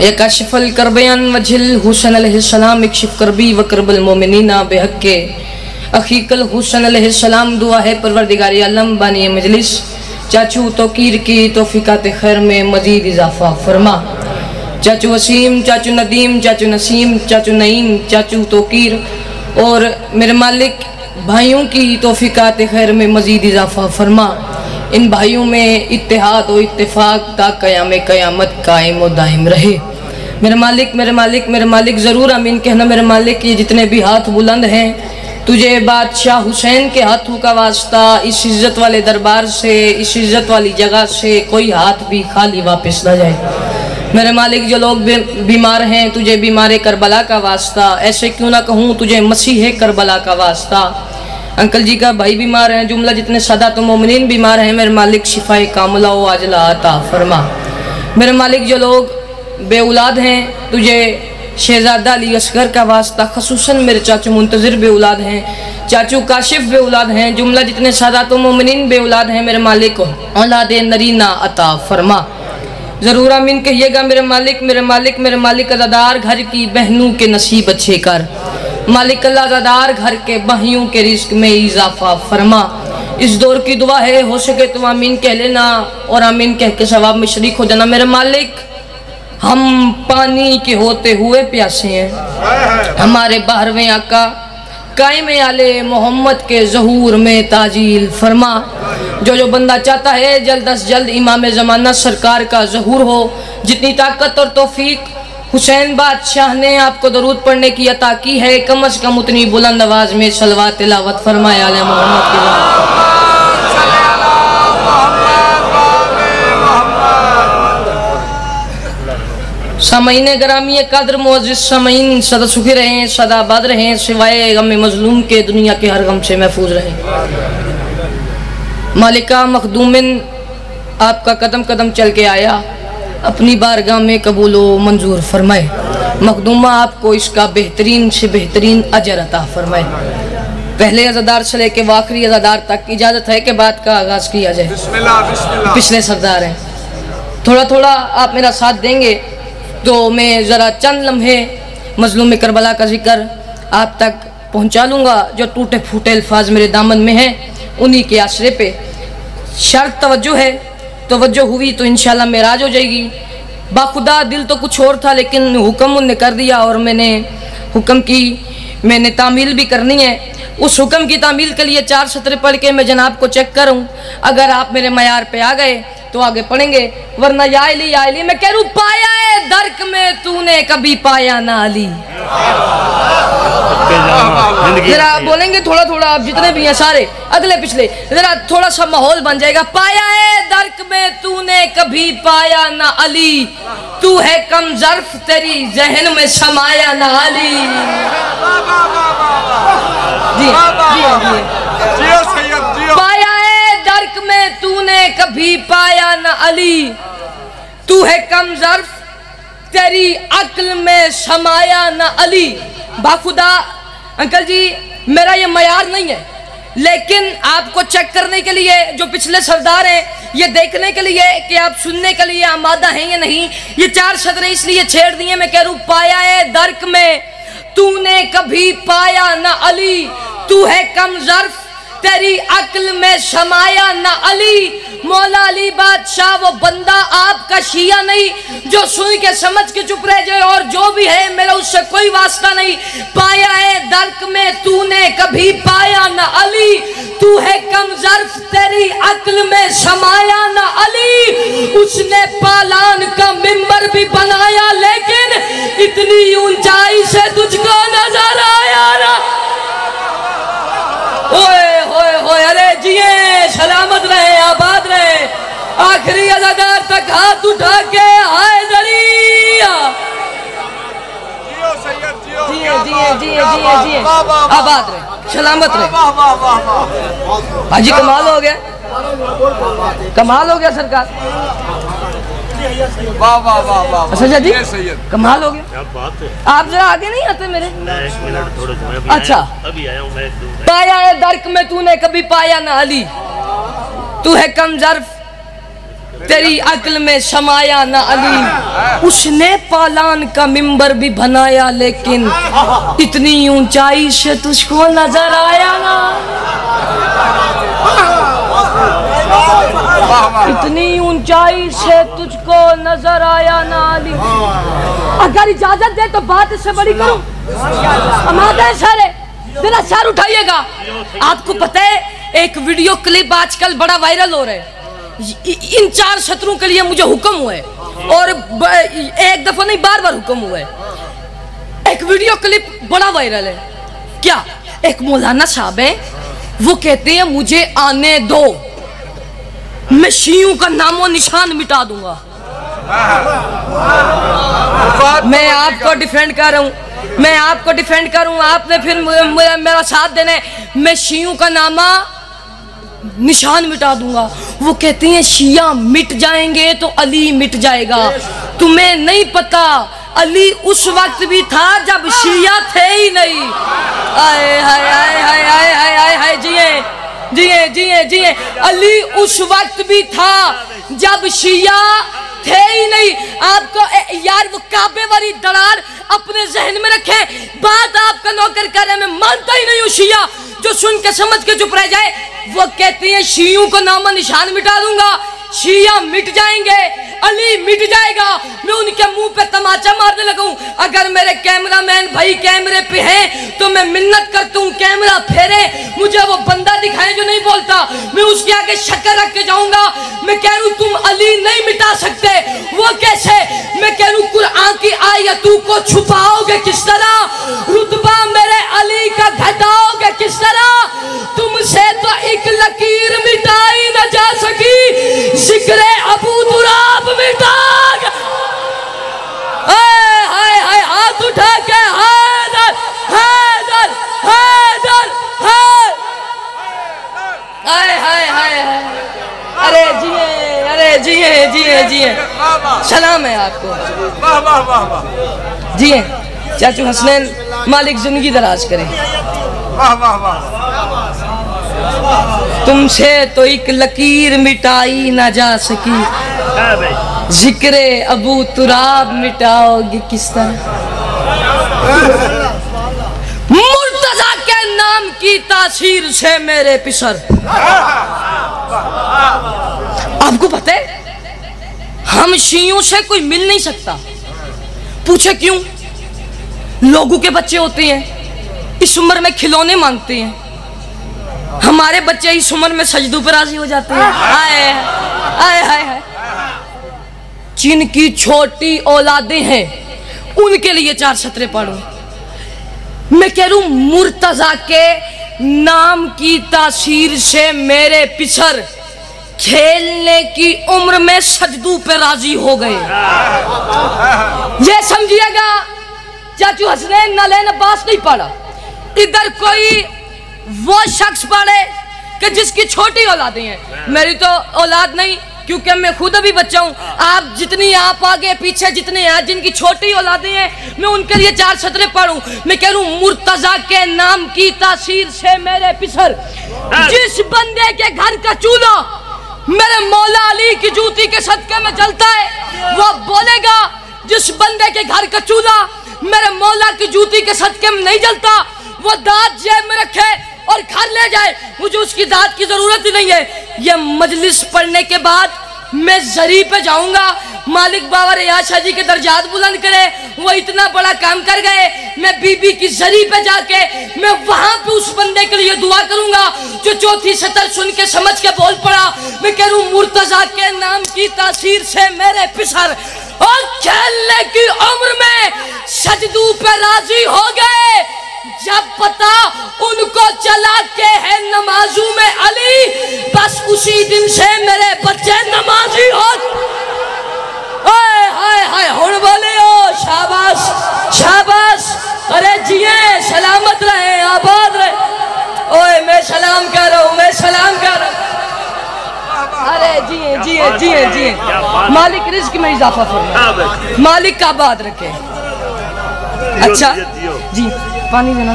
या काशिफल करबयान वजिल हुसैन अलैहिस्सलाम इक्शिफ करबी व करबल मोमिनीना बेहक्के अखीकल हुसैन अलैहिस्सलाम। दुआ है परवरदिगार आलम बानी मजलिस चाचू तोकीर की तौफीकात खैर में मजीद इजाफा फरमा। चाचू वसीम, चाचू नदीम, चाचू नसीम, चाचू नईम, चाचू तोकीर और मेरे मालिक भाइयों की तौफीकात खैर में मजीद इजाफा फरमा। इन भाइयों में इत्तेहाद और इत्तेफाक ता क़याम क़यामत कायम और दायम रहे। मेरे मालिक मेरे मालिक मेरे मालिक ज़रूर आमीन कहना। मेरे मालिक ये जितने भी हाथ बुलंद हैं तुझे बादशाह हुसैन के हाथों का वास्ता, इस इज़्ज़त वाले दरबार से, इस इज़्ज़त वाली जगह से कोई हाथ भी खाली वापस न जाए। मेरे मालिक जो लोग बीमार हैं तुझे बीमार करबला का वास्ता, ऐसे क्यों ना कहूँ तुझे मसीह करबला का वास्ता। अंकल जी का भाई बीमार हैं, जुमला जितने सादात मोमिनीन बीमार हैं, मेरे मालिक शिफाए कामिला व आजिला अता फरमा। मेरे मालिक जो लोग बे औलाद हैं तुझे शहजादा अली असगर का वास्ता, खसूसन मेरे चाचू मुंतज़िर बे औलाद हैं, चाचू काशिफ बे औलाद हैं, जुमला जितने सादात मोमिनीन बे औलाद हैं, मेरे मालिक औलाद नरीना अता फरमा। ज़रूर आमीन कहिएगा। मेरे मालिक मेरे मालिक मेरे मालिक अज़ादार घर की बहनों के नसीब अच्छे कर। मालिक अल्लाह अज़ादार घर के भाइयों के रिस्क में इजाफा फरमा। इस दौर की दुआ है, हो सके तो आमीन कह लेना और आमीन कह के सवाब में शरीक हो जाना। मेरे मालिक हम पानी के होते हुए प्यासे हैं, हमारे 12वें आका कायम आले मोहम्मद के ज़हूर में ताजील फरमा। जो बंदा चाहता है जल्द अज जल्द इमाम ज़माना सरकार का ज़हूर हो, जितनी ताकत और तौफीक हुसैन बादशाह ने आपको दरूद पढ़ने की अता की है, कम अज़ कम उतनी बुलंद आवाज़ में सलवात तिलावत फरमाए आले मोहम्मद की। सामईन ग्रामी कदर मुअज़्ज़िज़ सामईन सदा सुखी रहें, सदा आबाद रहें, सिवाय गम मज़लूम के दुनिया के हर गम से महफूज रहें। मालिका मखदूमिन आपका कदम कदम चल के आया, अपनी बारगाह में कबूल व मंजूर फरमाए। मखदूमा आपको इसका बेहतरीन से बेहतरीन अजर अता फरमाए। पहले अज़ादार से लेके आखिरी अज़ादार तक इजाज़त है कि बात का आगाज़ किया जाए। बिस्मिल्लाह बिस्मिल्लाह। पिछले सरदार हैं, थोड़ा थोड़ा आप मेरा साथ देंगे तो मैं ज़रा चंद लम्हे मज़लूम करबला का जिक्र आप तक पहुँचा लूँगा। जो टूटे फूटे अल्फाज मेरे दामन में हैं उन्हीं के आसरे पे शर्त तवज्जो है, तवज्जो हुई तो इंशाल्लाह मेराज हो जाएगी। बाखुदा दिल तो कुछ और था लेकिन हुक्म उन्होंने कर दिया और मैंने हुक्म की मैंने तामील भी करनी है। उस हुक्म की तामील के लिए 4 सत्र पढ़ के मैं जनाब को चेक करूं। अगर आप मेरे मयार पे आ गए तो आगे पढ़ेंगे, वरना या अली मैं कह रूँ पाया है दर्क में तूने कभी पाया ना अली। जरा बोलेंगे थोड़ा थोड़ा, आप जितने भी हैं सारे अगले पिछले, जरा थोड़ा सा माहौल बन जाएगा। पाया है दर्क में तूने कभी पाया ना अली, तू है कम ज़र्फ तेरी जहन में समाया ना अली। जी पाया है दर्क में तूने कभी पाया ना अली, तू है कम ज़र्फ तेरी अक्ल में समाया ना अली। बाखुदा अंकल जी मेरा ये मयार नहीं है, लेकिन आपको चेक करने के लिए जो पिछले सरदार हैं, ये देखने के लिए कि आप सुनने के लिए आमादा हैं या नहीं, ये 4 सदरें इसलिए छेड़ दिए। मैं कह रूँ पाया है दर्क में तूने कभी पाया ना अली, तू है कम ज़र्फ तेरी अक्ल में समाया ना अली। मौला अली बादशाह वो बंदा आपका शिया नहीं जो सुन के समझ के चुप रह जाए, और जो भी है मेरा उससे कोई वास्ता नहीं। पाया है दर्क में तूने कभी पाया ना अली, तू है कम ज़र्फ तेरी अक्ल में समाया ना अली। उसने पालान का मिंबर भी बनाया लेकिन इतनी ऊंचाई से तुझको नजर आया ना। ओए होए होए, अरे जिए सलामत रहे आबाद रहे, आखिरी अज़ादार तक हाथ उठा के हैदरिया। जिए जिए जिए जिए जिए आबाद रहे सलामत रहे। हाजी कमाल हो गया, कमाल हो गया सरकार। वाह वाह वाह वाह। अच्छा जी कमाल हो गया। आप जरा आगे नहीं आते मेरे? अच्छा अभी आया हूं मैं। पाया है दर्क में तूने कभी पाया ना अली, तू है कम ज़र्फ तेरी अक्ल में समाया ना अली। उसने पालान का मिंबर भी बनाया लेकिन इतनी ऊंचाई से तुझको नजर आया ना। इतनी ऊंचाई से तुझको नजर आया ना अली। अगर इजाजत दे तो बात इससे बड़ी करूं। आमादा है सारे, जरा सर उठाइएगा। आपको पता है एक वीडियो क्लिप आजकल बड़ा वायरल हो रहा है। इन 4 सत्रों के लिए मुझे हुक्म हुआ है और एक दफा नहीं बार बार हुक्म हुआ है। एक वीडियो क्लिप बड़ा वायरल है। क्या एक मौलाना साहब है, वो कहते हैं मुझे आने दो, मैं शियों का नामो निशान मिटा दूंगा। मैं आपको डिफेंड कर रहा हूँ, मैं आपको डिफेंड करूँ, आपने फिर मेरा साथ देना है। मैं शियों का नामा निशान मिटा दूंगा। वो कहते हैं शिया मिट जाएंगे तो अली मिट जाएगा। तुम्हें नहीं पता अली उस वक्त भी था जब शिया थे ही नहीं। आए हाय हाय हाय हाय हाय हाय हाय, जिए जिए जिए जिए। अली उस वक्त भी था जब शिया थे ही नहीं। आपको यार वो काबे वाली दरार अपने जहन में रखे। बात आपका नौकर कर रहे, मैं मानता ही नहीं हूँ शिया जो सुन के समझ के चुप रह जाए। वो कहते हैं शियों को नाम निशान मिटा दूंगा, शिया मिट जाएंगे, अली मिट जाएगा। मैं उनके मुंह पे तमाचा मारने लगूं। अगर मेरे कैमरामैन भाई कैमरे पे हैं तो मैं मिन्नत करता हूं कैमरा फेरे, मुझे वो बंदा दिखाए जो नहीं बोलता, मैं उसके आगे शक्कर रख के जाऊंगा। मैं कह रहा हूं तुम अली नहीं मिटा सकते। वो कैसे? मैं कह रहा हूं कुरान की आयतों को छुपाओगे किस तरह, रुतबा मेरे अली का घटाओगे किस तरह। तुमसे तो एक लकीर मिटाई न जा सकी, जिक्र अबू दुराब मिटा। हाय हाय हाथ उठा के हैदर हैदर हैदर हाय हाय हाय। अरे जिए, अरे जिए जिए जिए, सलाम है आपको। वाह वाह वाह वाह। जिए चाचू हसनैन, मालिक जिंदगी दराज करे। वाह वाह वाह। तुमसे तो एक लकीर मिटाई ना जा सकी, जिक्रे अबू तुराब मिटाओगे किस तरह। मुर्तजा के नाम की तासीर से मेरे पिसर, आपको पता है हम शियों से कोई मिल नहीं सकता। पूछे क्यों? लोगों के बच्चे होते हैं इस उम्र में खिलौने मांगते हैं, हमारे बच्चे इस उम्र में सजदों पर राजी हो जाते हैं। आए आए हाय हाय। जिनकी छोटी औलादे हैं उनके लिए 4 सतरे पढ़ो। मैं कह रहा हूं मुर्तजा के नाम की तासीर से मेरे पिसर खेलने की उम्र में सजदों पे राजी हो गए। ये समझिएगा चाचू हसनैन नालैन अब्बास नहीं पढ़ा, इधर कोई वो शख्स पढ़े कि जिसकी छोटी औलादें हैं। मेरी तो औलाद नहीं, क्योंकि मैं खुद अभी बच्चा हूँ। आप जितनी आप आगे पीछे जितने हैं जिनकी छोटी औलादें हैं, मैं उनके लिए 4 सतरे पढ़ूं। मैं कह रहा हूं मुर्तजा के नाम की तासीर से मेरे पिसर, जिस बंदे के घर का चूल्हा मेरे मौला अली की जूती के सदके में जलता है, वो बोलेगा जिस बंदे के घर का चूल्हा मेरे मौला की जूती के सदके में नहीं जलता, वो दांत जेब में रखे और घर ले जाए, मुझे उसकी दांत की जरूरत ही नहीं है। ये मजलिस पढ़ने के बाद मैं जरी पे जाऊंगा, मालिक बाबा रियाज शाह जी के दर्जात बुलंद करे, वो इतना बड़ा काम कर गए। मैं बीबी की जरी पे जाके मैं वहां पे उस बंदे के लिए दुआ करूंगा जो चौथी सतर सुन के समझ के बोल पड़ा। मैं कह रहा हूं मुर्तजा के नाम की तासीर से मेरे पिसर और खेलने की उम्र में सजदों पे राजी हो गए। जब पता उनको चला के है नमाजों में अली, बस उसी दिन से मेरे बच्चे नमाजी हो। हाय हाय हुण बोले ओ शाबाश शाबाश, अरे जिए सलामत रहे आबाद रहे। ओए मैं सलाम कर रहा हूँ, मैं सलाम कर रहा हूँ। अरे जिए जिए जिए जिए, मालिक रिज्क में इजाफा फरमाए, मालिक का आबाद रखे। अच्छा जी, पानी देना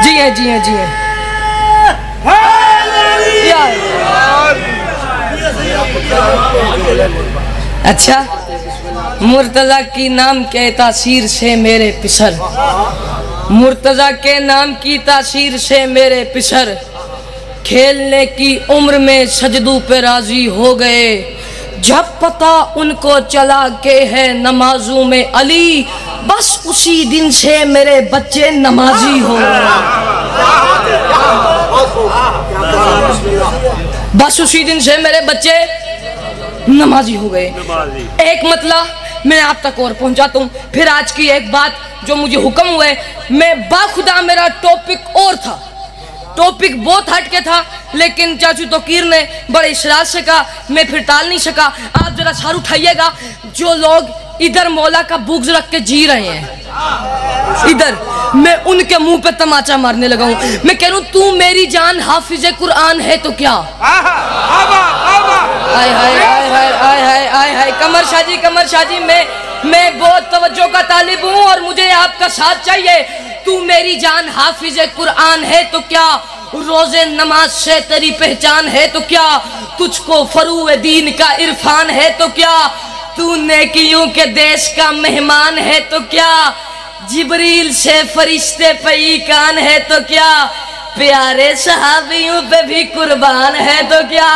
जी है जी है जी है। अच्छा, मुर्तजा की नाम के तासीर से मेरे पिसर, मुर्तजा के नाम की तासीर से मेरे पिसर खेलने की उम्र में सजदों पे राजी हो गए। जब पता उनको चला के है नमाजों में अली, बस उसी दिन से मेरे बच्चे नमाजी हो गए। बस उसी दिन से मेरे बच्चे नमाजी हो गए। एक मतलब मैं आप तक और पहुंचाता हूँ। फिर आज की एक बात जो मुझे हुक्म हुए, मैं बाखुदा मेरा टॉपिक और था, टॉपिक बहुत हट के था, लेकिन चाचू तोकीर ने बड़े इशरात से कहा, मैं फिर टाल नहीं सका। आप जरा सर उठाइएगा, जो लोग इधर मौला का बुग़्ज़ रख के जी रहे हैं इधर, मैं उनके मुंह पे तमाचा मारने लगा हूं। मैं कह रहा हूं तू मेरी जान हाफिज़े कुरान है तो क्या। आय हाय हाय हाय हाय हाय हाय हाय। कमर शाह जी मैं बहुत तवज्जो का तालिब हूँ और मुझे आपका साथ चाहिए। तू मेरी जान हाफिज़े कुरान है तो क्या, रोजे नमाज से तेरी पहचान है तो क्या, तुझको फरूए दीन का इरफान है तो क्या, तू नेकियों के देश का मेहमान है तो क्या, जिब्रील से फरिश्ते पे ईकान है तो क्या, प्यारे सहाबियों पे भी कुर्बान है तो क्या।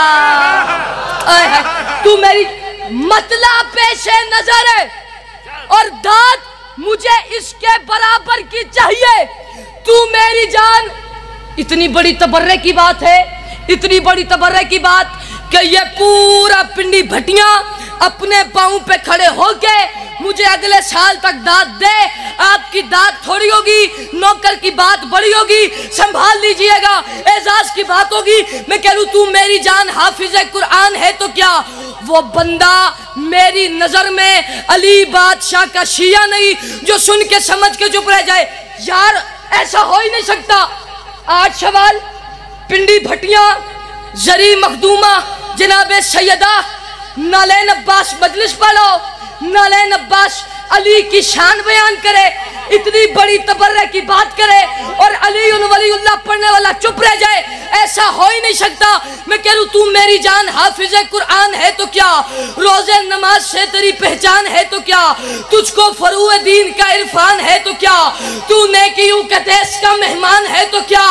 तू मेरी मतला पेशे नजर है और दाद मुझे इसके बराबर की चाहिए। तू मेरी जान, इतनी बड़ी तबर्रे की बात है, इतनी बड़ी तबर्रे की बात कि ये पूरा पिंडी भटिया अपने पाँव पे खड़े होके मुझे अगले साल तक दाद दे। आपकी दाद थोड़ी होगी, नौकर की बात बड़ी होगी, संभाल लीजिएगा, एजाज की बात होगी। मैं कह लूं तू मेरी जान हाफिज़े कुरान है तो क्या, वो बंदा मेरी नजर में अली बादशाह का शिया नहीं जो सुन के समझ के चुप रह जाए। यार ऐसा हो ही नहीं सकता। 8 सवाल, पिंडी भटिया, जरी मखदूमा, जनाबे सैयदा नालैन अब्बास मजलिस पढ़ो, नालैन अब्बास अली की शान बयान करे, इतनी बड़ी तबर्रे की बात करे और अली वलीउल्लाह पढ़ने वाला चुप रह जाए, ऐसा हो ही नहीं सकता। मैं कह रहा तू मेरी जान हाफिज कुरान है तो क्या, रोजे नमाज से तेरी पहचान है तो क्या, तुझको फरूए दीन का इरफान है तो क्या, तू नेकियों के देश का मेहमान है तो क्या,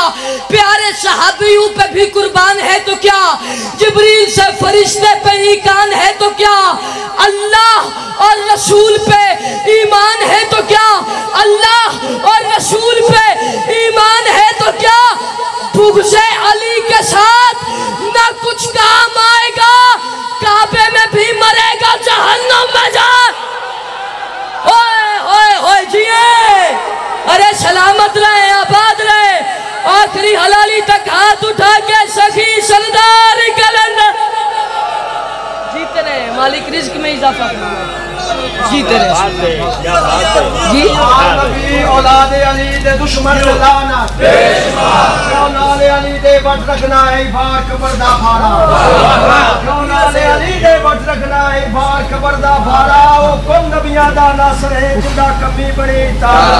प्यारे सहाबियों पे भी कुर्बान है तो क्या, जिब्रील से फरिश्ते पे ईमान है तो क्या, अल्लाह और रसूल पे ईमान है तो क्या, अल्लाह और रसूल पे ईमान है तो क्या, बुग़्ज़े अली के साथ ना कुछ काम आएगा, काबे में भी मरेगा, जहन्नम में जा। ओए ओए ओए जिए, अरे सलामत रहे, आबाद रहे, आखिरी हलाली तक हाथ उठा के सखी सरदार कलंदर जीते रहे, मालिक रिज्क में इजाफा जीते रहे जी। औलाद अली दे दुश्मन लाना औलाद अली दे बट रखना है बार कबर दा फाड़ा, औलाद अली दे बट रखना है बार कबर दा फाड़ा, ओ कौन नबियां दा नासर है जिंदा कमी बड़ी तारा।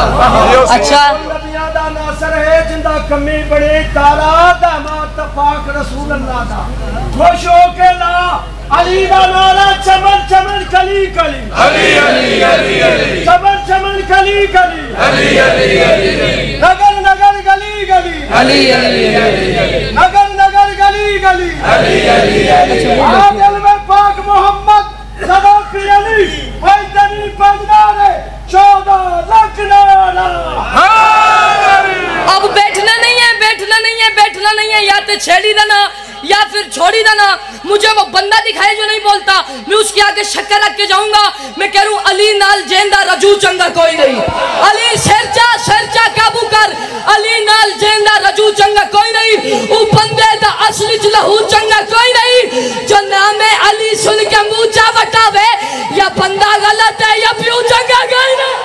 अच्छा, नबियां दा नासर है जिंदा कमी बड़ी तारा, दामाद पाक रसूल अल्लाह दा खुश हो के ला अली दा नारा, चमन चमन कली कली अली अली अली अली, चमन चमन कली कली अली अली अली, नगर नगर गली गली अली अली अली, नगर नगर गली गली अली अली अली, आदिल में पाक मोहम्मद सदा की अली, वैदनी पगनारे 14 लाख नारा। अब बैठना नहीं है, बैठना नहीं है, बैठना नहीं है, या तो छेड़ी देना या फिर छोड़ी देना। मुझे वो बंदा दिखाए जो नहीं बोलता, मैं उसके आगे शक्कर रख के जाऊंगा। मैं कह रहा हूं अली नाल जेंदा रजू चंगा कोई नहीं, अली शेरचा शेरचा काबू कर, अली नाल जेंदा रजू चंगा कोई नहीं, वो बंदे दा असली लहू चंगा कोई नहीं, जो नाम है अली सुन के मुंह वटावे, या बंदा गलत है या प्यू चंगा कोई नहीं।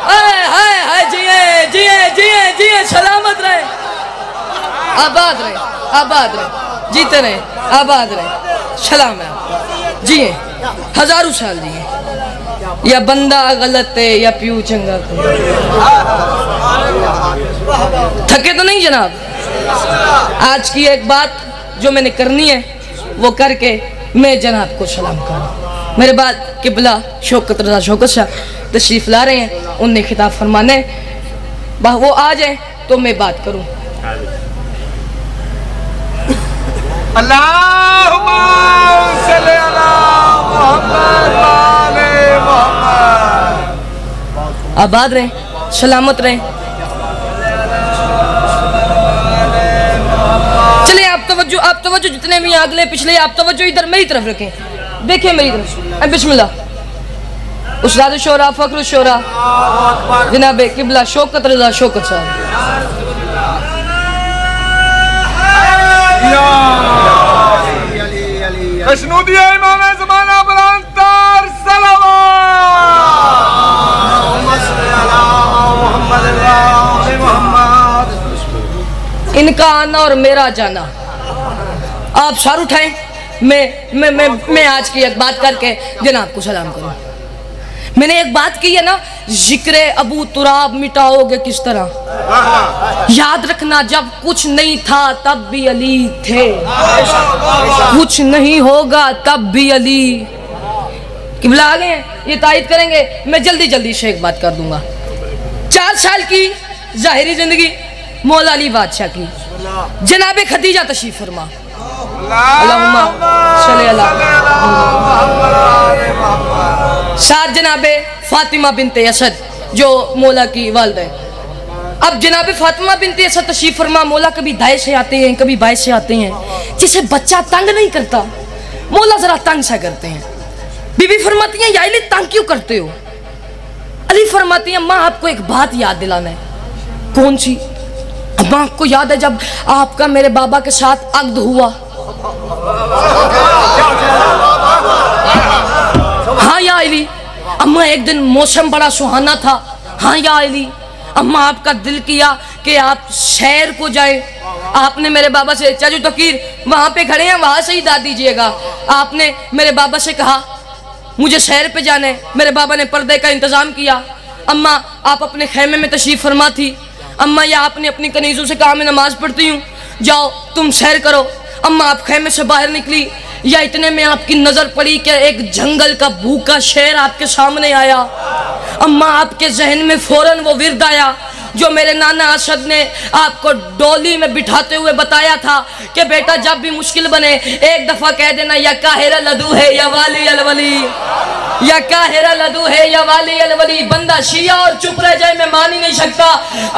हाय जिए जिए जिए जिए, सलामत रहे, आबाद रहे, आबाद रहे, जीते रहे, आबाद रहे, सलाम है, जिए हजारों साल जिए, या बंदा गलत है या प्यू चंगा। थके तो नहीं जनाब? आज की एक बात जो मैंने करनी है वो करके मैं जनाब को सलाम करूं। मेरे बाद किबला शौकत रजा शौकत शाह तशरीफ ला रहे हैं, उन्हें खिताब फरमाने, वो आ जाए तो मैं बात करूं। अल्लाहुम्मा सल्ली अला मुहम्मद व आले मुहम्मद। आबाद रहे, सलामत रहे। चले आप तवज्जो जितने भी अगले पिछले, आप तवज्जो इधर मेरी तरफ रखें, देखिए मेरी तरफ। बिस्मिल्लाह। उस्ताद शोरा फखर शोरा जनाब किबला शौकत रजा शौकत साहब। कशनूदिया इमाम ज़माना बरांतार सलावत। इनका आना और मेरा जाना, आप शार उठाएं, मैं आज की एक बात करके जनाब को सलाम करूं। मैंने एक बात की है ना, जिक्र अबू तुराब मिटाओगे किस तरह, याद रखना जब कुछ नहीं था तब भी अली थे, कुछ नहीं होगा तब भी अली। किबला आ गए हैं, ये तायद करेंगे, मैं जल्दी जल्दी से एक बात कर दूंगा। 4 साल की जाहिरी जिंदगी मौला अली बादशाह की, जनाबे खदीजा तशरीफ फरमा, साथ जनाबे फातिमा बिनते असद जो मौला की वालिदा है। अब जनाबे फातिमा बिनते असद तशरीफ फरमा, मौला कभी दाएं से आते हैं कभी बाएं से आते हैं, जिसे बच्चा तंग नहीं करता मौला जरा तंग सा करते हैं। बीबी फरमाती हैं या अली तंग क्यों करते हो? अली फरमाती हैं माँ आपको एक बात याद दिलाना है। कौन सी? अम्मा आपको याद है जब आपका मेरे बाबा के साथ अक्द हुआ? हाँ या अली। अम्मा एक दिन मौसम बड़ा सुहाना था। हाँ या अली। अम्मा आपका दिल किया कि आप शहर को जाए, आपने मेरे बाबा से, चाचू तकीर वहां पे खड़े हैं वहां से ही दाद दीजिएगा, आपने मेरे बाबा से कहा मुझे शहर पे जाना है। मेरे बाबा ने पर्दे का इंतजाम किया। अम्मा आप अपने खेमे में तशरीफ फरमा थी। अम्मा या आपने अपनी कनीजों से कहा मैं नमाज पढ़ती हूँ, जाओ तुम सैर करो। अम्मा आप खेमे से बाहर निकली, या इतने में आपकी नजर पड़ी कि एक जंगल का भूखा शेर आपके सामने आया। अम्मा आपके जहन में फौरन वो विर्द आया जो मेरे नाना असद ने आपको डोली में बिठाते हुए बताया था कि बेटा जब भी मुश्किल बने एक दफा कह देना या काहिरा लदू है या वाली अलवली, या काहिरा लदू है या वाली अलवली। बंदा शिया और चुप रह जाए मैं मान ही नहीं सकता।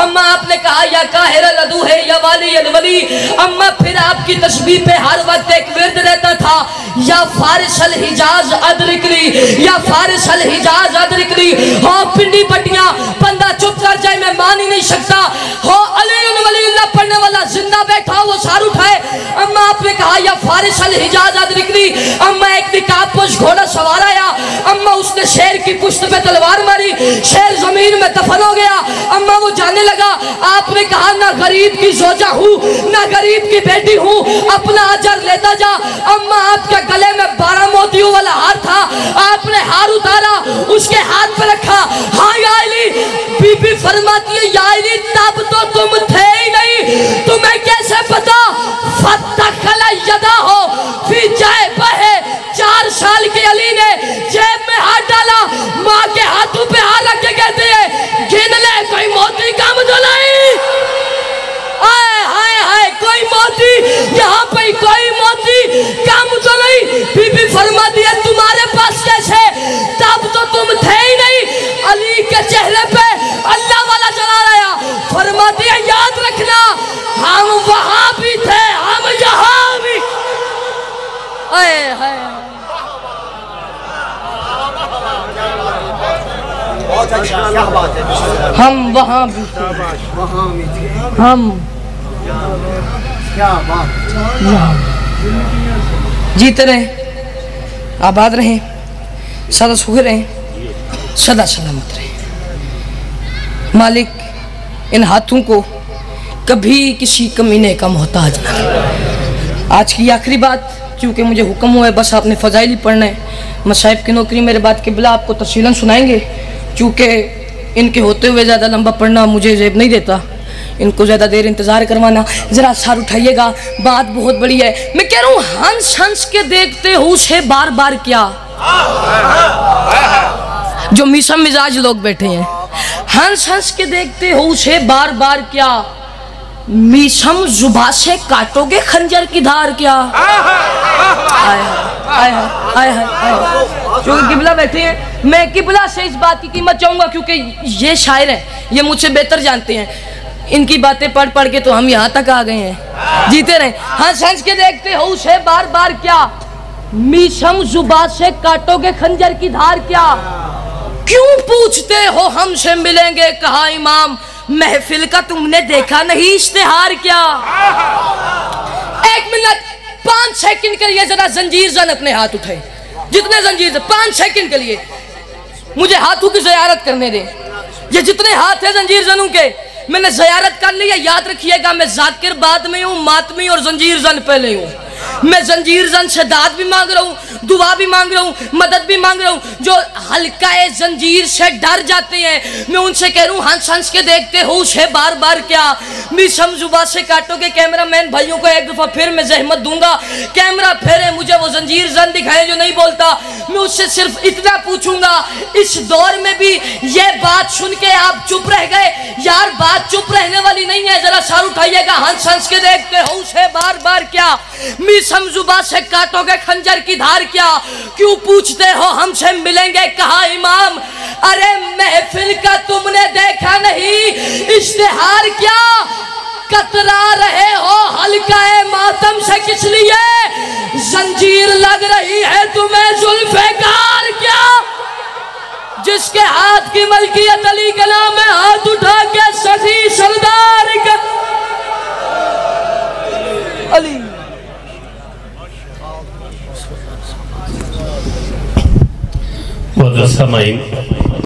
अम्मा आपने कहा या काहिरा लदू है या वाली अलवली। अम्मा फिर आपकी तस्बीह पे हर वक्त एक विर्द रहता था, या फारिस अल हिजाज अदरिकली, या फारिस अल हिजाज अदरिकली। हो पिंडी पटियां बंदा चुप कर जाए मैं मान नहीं सकता। हो अली वलीउल्लाह पढ़ने वाला जिंदा बैठा वो सार उठाए। अम्मा आपने कहा या फारिस अल हिजाज अदरिकली। अम्मा एक निकाबपोश घोड़ा सवार आया। अम्मा उसने शेर की पुश्त पे तलवार मारी, शेर जमीन में दफन हो गया। अम्मा वो जाने लगा। आपने कहा ना गरीब की जोजा हूँ ना गरीब की बेटी हूँ, अपना अजर लेता जा। अम्मा आपके गले में 12 मोतियों वाला हार था। आपने हार उतारा, उसके हाथ पे रखा। हाँ या अली, बीबी फरमाती है या अली तब तो तुम थे ही नहीं, तुम्हें कैसे पता। फतखला यदा हो फिर जाए बहे। 4 साल के अली ने जेब में हाथ डाला, माँ के हाथों पे हाथ रख के कहते हैं गिन ले कोई मोती कम तो नहीं। हाय हाय हाय, कोई मोती यहाँ पे कोई मोती कम तो नहीं। बीबी फरमाती है तुम्हारे पास कैसे, तब तो तुम थे ही नहीं। अली के चेहरे पे अल्लाह वाला चला रहा। फरमाती है याद रखना हम वहां भी थे, हम यहाँ भी। हाय हाय, हम वहां भी थे, हम क्या बात। जीते रहे, आबाद रहे, सदा सुख रहे, सदा सलामत रहे। मालिक इन हाथों को कभी किसी कमीने का मोहताज ना करे। आज की आखिरी बात, क्योंकि मुझे हुक्म हुआ है बस आपने फजाइल ही पढ़ना है। मसाहिब की नौकरी मेरे बाद किबला आपको तफसीलन सुनाएंगे, क्योंकि इनके होते हुए ज़्यादा लंबा पढ़ना मुझे जेब नहीं देता। इनको ज़्यादा देर इंतज़ार करवाना। ज़रा सार उठाइएगा, बात बहुत बड़ी है। मैं कह रहा हूँ हंस हंस के देखते हो उसे बार बार क्या। जो मिसम मिजाज लोग बैठे हैं, हंस हंस के देखते हो उसे बार बार क्या। मीसम जुबा से काटोगे खंजर की धार क्या। आय हाय हाय हाय, क्योंकि किबला बैठे हैं, मैं किबला से इस बात की कीमत चाहूंगा, क्योंकि ये शायर हैं, ये मुझसे बेहतर जानते हैं। इनकी बातें पढ़ पढ़ के तो हम यहाँ तक आ गए हैं। जीते रहे, हंस हंस के देखते हो उसे बार बार क्या। मीसम जुबा से काटोगे खंजर की धार क्या। क्यों पूछते हो हमसे मिलेंगे कहा इमाम, महफिल का तुमने देखा नहीं इश्तिहार क्या। 1 मिनट 5 सेकंड के लिए जरा जंजीर जन अपने हाथ उठाए, जितने जंजीर 5 सेकंड के लिए मुझे हाथों की ज़ियारत करने दें। ये जितने हाथ है जंजीर जनों के मैंने ज़ियारत कर लिया। याद रखिएगा मैं जाकिर बाद में हूँ, मातमी और जंजीर जन पहले हूँ। मैं जंजीर जन से दाद भी मांग रहा हूँ, दुआ भी मांग रहा हूँ, मदद भी मांग रहा हूँ। जो हल्का जंजीर से डर जाते हैं मैं उनसे कह रहा हूँ हंस हंस के देखते हो उसे बार बार क्या। मिसम जुबा से काटोगे। कैमरा मैन भाइयों को एक दफा फिर मैं जहमत दूंगा, कैमरा फेरे, मुझे वो जंजीर जन दिखाए जो नहीं बोलता। मैं उससे सिर्फ इतना पूछूंगा, इस दौर में भी ये बात सुन के आप चुप रह गए यार, बात चुप रहने वाली नहीं है। जरा सार उठाइएगा, हंस हंस के देखते हो उसे बार बार क्या। मीसम जुबा से काटोगे खंजर की धार क्या। क्यों पूछते हो हमसे मिलेंगे कहा इमाम, अरे महफिल का तुमने देखा नहीं इश्तिहार क्या। कतरा रहे हो हल्का मातम से किस लिए, जंजीर लग रही है तुम्हें जुल्फ़ेकार क्या। जिसके हाथ की मलकियत अली के नाम में हाथ उठा के सजी सरदार का अली। समाइन